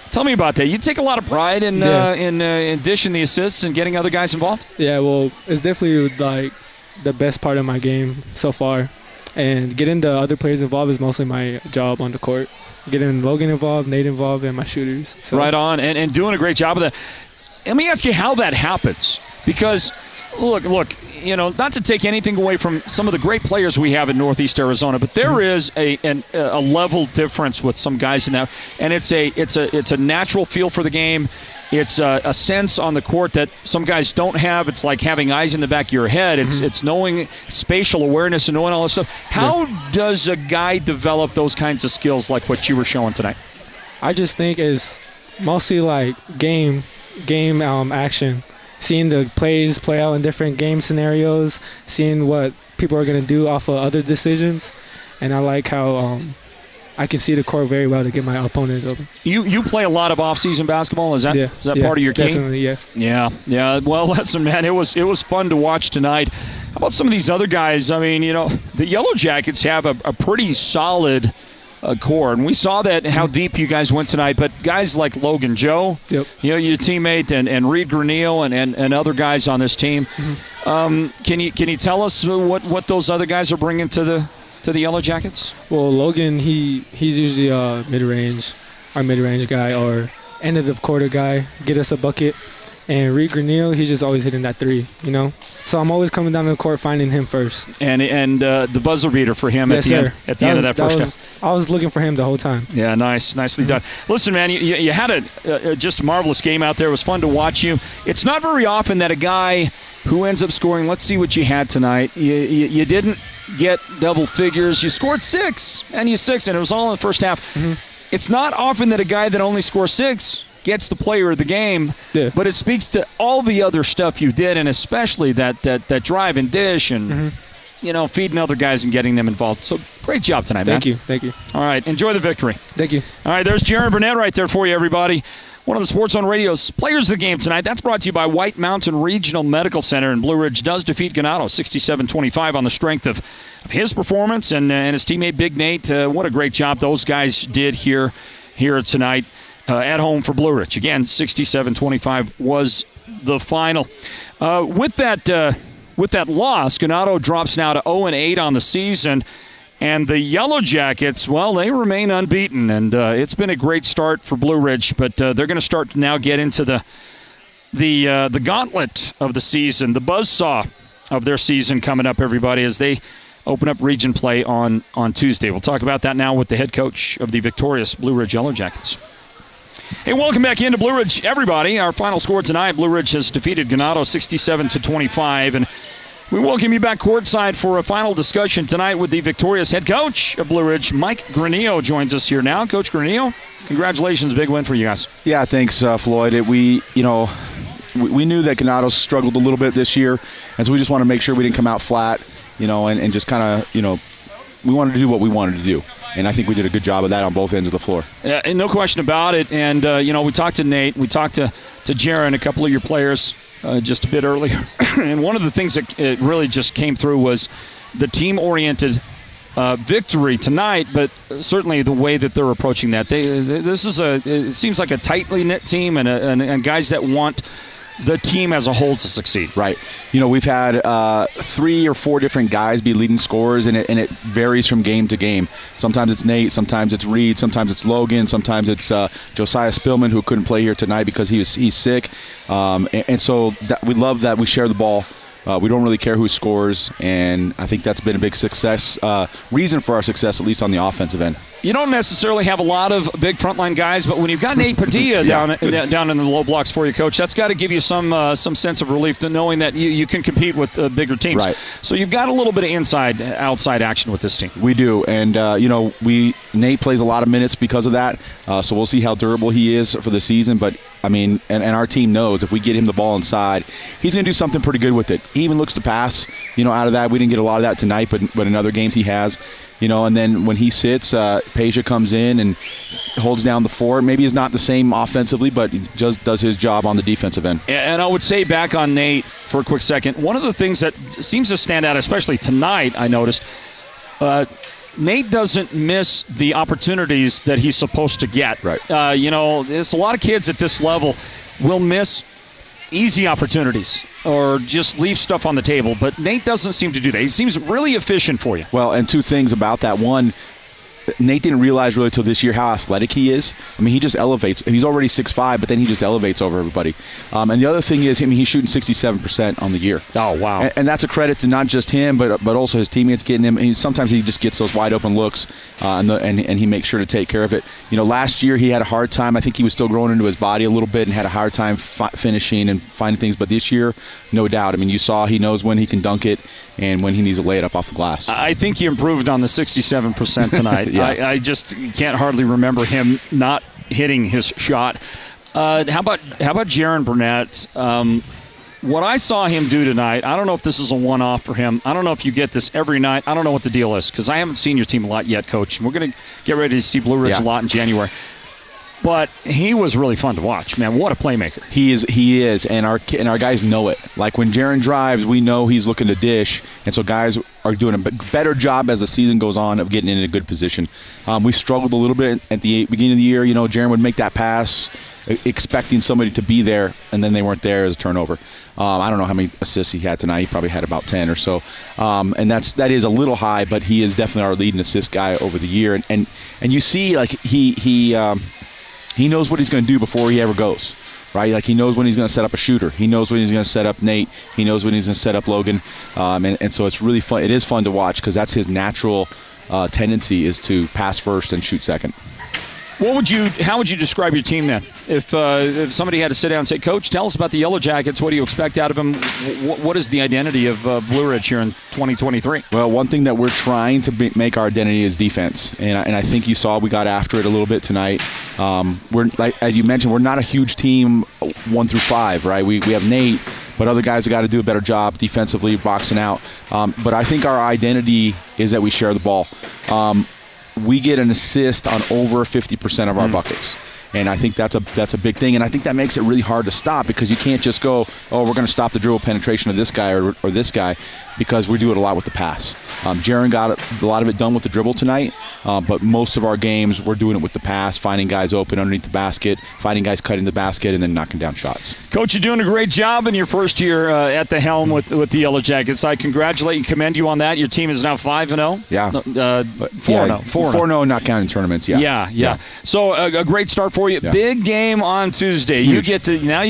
Tell me about that. You take a lot of pride in dishing the assists and getting other guys involved? Yeah, well, it's definitely like the best part of my game so far. And getting the other players involved is mostly my job on the court. Getting Logan involved, Nate involved, and my shooters. So. Right on, and doing a great job of that. Let me ask you how that happens. Because, look, not to take anything away from some of the great players we have in Northeast Arizona, but there is a level difference with some guys in that, and it's a natural feel for the game. It's a sense on the court that some guys don't have. It's like having eyes in the back of your head. It's knowing spatial awareness and knowing all this stuff. How does a guy develop those kinds of skills like what you were showing tonight? I just think it's mostly like game action. Seeing the plays play out in different game scenarios, seeing what people are going to do off of other decisions, and I like how I can see the court very well to get my opponents open. You play a lot of off-season basketball. Is that part of your game? Definitely, yeah. Yeah. Well, listen, man, it was fun to watch tonight. How about some of these other guys? I mean, the Yellow Jackets have a pretty solid core, and we saw that how deep you guys went tonight. But guys like Logan Joe, your teammate, and Reed Granillo, and other guys on this team, can you tell us what those other guys are bringing to the Yellow Jackets? Well, Logan, he's usually our mid-range guy or end of the quarter guy, get us a bucket. And Reed Granillo, he's just always hitting that three, So I'm always coming down to the court finding him first. And the buzzer beater for him at the end of that first half. I was looking for him the whole time. Yeah, nicely done. Listen, man, you had just a marvelous game out there. It was fun to watch you. It's not very often that a guy who ends up scoring, let's see what you had tonight. You didn't get double figures. You scored 6, and it was all in the first half. It's not often that a guy that only scores 6 gets the player of the game, but it speaks to all the other stuff you did, and especially that drive and dish and feeding other guys and getting them involved. So great job tonight, man. Thank you. All right, enjoy the victory. Thank you. All right, there's Jaron Burnett right there for you, everybody. One of the Sports Zone Radio's players of the game tonight. That's brought to you by White Mountain Regional Medical Center, and Blue Ridge does defeat Ganado 67-25 on the strength of his performance and his teammate Big Nate. What a great job those guys did here tonight. At home for Blue Ridge. Again, 67-25 was the final. With that loss, Ganado drops now to 0-8 on the season. And the Yellow Jackets, well, they remain unbeaten. And it's been a great start for Blue Ridge, but they're going to start to now get into the gauntlet of the season, the buzzsaw of their season coming up, everybody, as they open up region play on Tuesday. We'll talk about that now with the head coach of the victorious Blue Ridge Yellow Jackets. Hey, welcome back into Blue Ridge, everybody. Our final score tonight, Blue Ridge has defeated Ganado 67-25, and we welcome you back courtside for a final discussion tonight with the victorious head coach of Blue Ridge. Mike Granillo joins us here now. Coach Granillo, congratulations, big win for you guys. Yeah, thanks, Floyd. We knew that Ganado struggled a little bit this year, and so we just want to make sure we didn't come out flat, and just kind of, we wanted to do what we wanted to do. And I think we did a good job of that on both ends of the floor. Yeah, and no question about it. And, we talked to Nate. We talked to Jaron, a couple of your players, just a bit earlier. And one of the things that it really just came through was the team-oriented victory tonight, but certainly the way that they're approaching that. It seems like a tightly knit team and guys that want the team as a whole to succeed. Right. We've had 3 or 4 different guys be leading scorers, and it varies from game to game. Sometimes it's Nate, sometimes it's Reed, sometimes it's Logan, sometimes it's Josiah Spillman, who couldn't play here tonight because he's sick. And so we love that we share the ball. We don't really care who scores, and I think that's been a big success, reason for our success, at least on the offensive end. You don't necessarily have a lot of big frontline guys, but when you've got Nate Padilla down in the low blocks for you, Coach, that's got to give you some sense of relief to knowing that you can compete with bigger teams. Right. So you've got a little bit of outside action with this team. We do, and Nate plays a lot of minutes because of that. So we'll see how durable he is for the season. But I mean, and our team knows if we get him the ball inside, he's going to do something pretty good with it. He even looks to pass. Out of that, we didn't get a lot of that tonight, but in other games he has. And then when he sits, Peja comes in and holds down the fort. Maybe he's not the same offensively, but he just does his job on the defensive end. And I would say back on Nate for a quick second, one of the things that seems to stand out, especially tonight, I noticed, Nate doesn't miss the opportunities that he's supposed to get. Right. There's a lot of kids at this level will miss easy opportunities or just leave stuff on the table, but Nate doesn't seem to do that. He seems really efficient for you. Well, and 2 things about that. One, Nate didn't realize really till this year how athletic he is. I mean, he just elevates. He's already 6'5", but then he just elevates over everybody. And the other thing is, he's shooting 67% on the year. Oh, wow. And that's a credit to not just him, but also his teammates getting him. Sometimes he just gets those wide open looks, and he makes sure to take care of it. Last year he had a hard time. I think he was still growing into his body a little bit and had a hard time finishing and finding things. But this year, no doubt. I mean, you saw he knows when he can dunk it and when he needs to lay it up off the glass. I think he improved on the 67% tonight. Yeah. I just can't hardly remember him not hitting his shot. How about Jaron Burnett? What I saw him do tonight, I don't know if this is a one-off for him. I don't know if you get this every night. I don't know what the deal is because I haven't seen your team a lot yet, Coach. We're going to get ready to see Blue Ridge a lot in January. But he was really fun to watch, man. What a playmaker. He is, and our guys know it. Like when Jaron drives, we know he's looking to dish, and so guys are doing a better job as the season goes on of getting in a good position. We struggled a little bit at the beginning of the year. Jaron would make that pass expecting somebody to be there, and then they weren't there as a turnover. I don't know how many assists he had tonight. He probably had about 10 or so, and that is a little high, but he is definitely our leading assist guy over the year. And you see, like he knows what he's going to do before he ever goes, right? Like he knows when he's going to set up a shooter. He knows when he's going to set up Nate. He knows when he's going to set up Logan. And so it's really fun. It is fun to watch because that's his natural tendency is to pass first and shoot second. How would you describe your team then? If somebody had to sit down and say, Coach, tell us about the Yellow Jackets. What do you expect out of them? What is the identity of Blue Ridge here in 2023? Well, one thing that we're trying to make our identity is defense, and I think you saw we got after it a little bit tonight. We're as you mentioned, we're not a huge team 1 through 5, right? We have Nate, but other guys have got to do a better job defensively, boxing out. But I think our identity is that we share the ball. We get an assist on over 50% of our buckets. And I think that's a big thing. And I think that makes it really hard to stop because you can't just go, we're going to stop the dribble penetration of this guy or this guy. because we do it a lot with the pass. Jaron got a lot of it done with the dribble tonight, but most of our games we're doing it with the pass, finding guys open underneath the basket, finding guys cutting the basket, and then knocking down shots. Coach, you're doing a great job in your first year at the helm with the Yellow Jackets. I congratulate and commend you on that. Your team is now 5-0. Yeah. 4-0. 4-0, not counting tournaments. Yeah. Yeah. So a great start for you. Yeah. Big game on Tuesday. Huge. You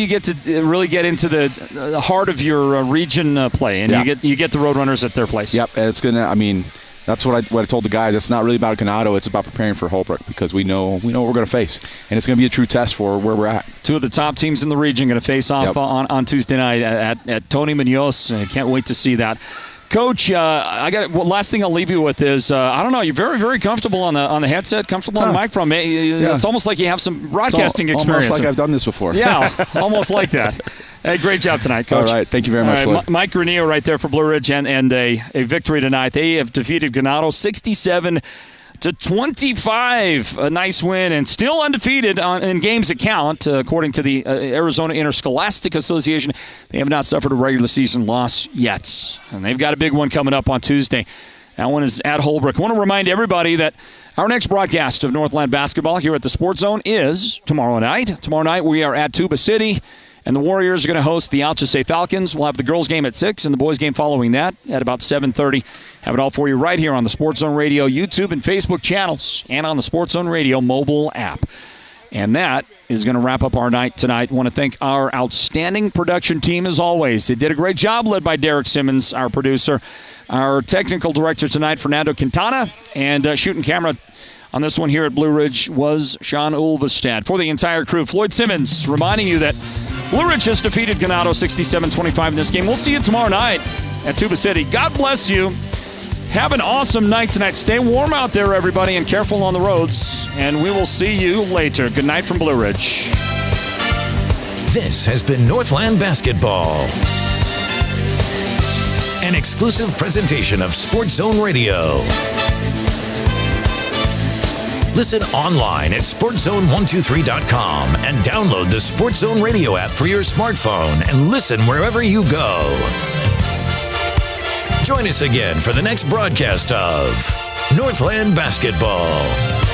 get to really get into the heart of your region play, and you get the Roadrunners at their place. Yep, and it's gonna. I mean, that's what I told the guys. It's not really about Ganado. It's about preparing for Holbrook because we know what we're going to face, and it's going to be a true test for where we're at. Two of the top teams in the region going to face off on Tuesday night at Tony Munoz. I can't wait to see that. Coach, last thing I'll leave you with is I don't know. You're very, very comfortable on the headset, comfortable on the mic from me. It's almost like you have some broadcasting experience. Almost like I've done this before. Yeah, almost like that. Hey, great job tonight, Coach. All right, thank you very much, Floyd. Mike Granillo right there for Blue Ridge and a victory tonight. They have defeated Ganado 67-25. A nice win and still undefeated in games that count, according to the Arizona Interscholastic Association. They have not suffered a regular season loss yet, and they've got a big one coming up on Tuesday. That one is at Holbrook. I want to remind everybody that our next broadcast of Northland Basketball here at the Sports Zone is tomorrow night. Tomorrow night we are at Tuba City, and the Warriors are going to host the Alchese Falcons. We'll have the girls' game at 6 and the boys' game following that at about 7:30. Have it all for you right here on the Sports Zone Radio YouTube and Facebook channels and on the Sports Zone Radio mobile app. And that is going to wrap up our night tonight. I want to thank our outstanding production team as always. They did a great job, led by Derek Simmons, our producer. Our technical director tonight, Fernando Quintana, and shooting camera on this one here at Blue Ridge was Sean Ulvestad. For the entire crew, Floyd Simmons reminding you that Blue Ridge has defeated Ganado 67-25 in this game. We'll see you tomorrow night at Tuba City. God bless you. Have an awesome night tonight. Stay warm out there, everybody, and careful on the roads. And we will see you later. Good night from Blue Ridge. This has been Northland Basketball, an exclusive presentation of Sports Zone Radio. Listen online at SportsZone123.com and download the Sports Zone Radio app for your smartphone and listen wherever you go. Join us again for the next broadcast of Northland Basketball.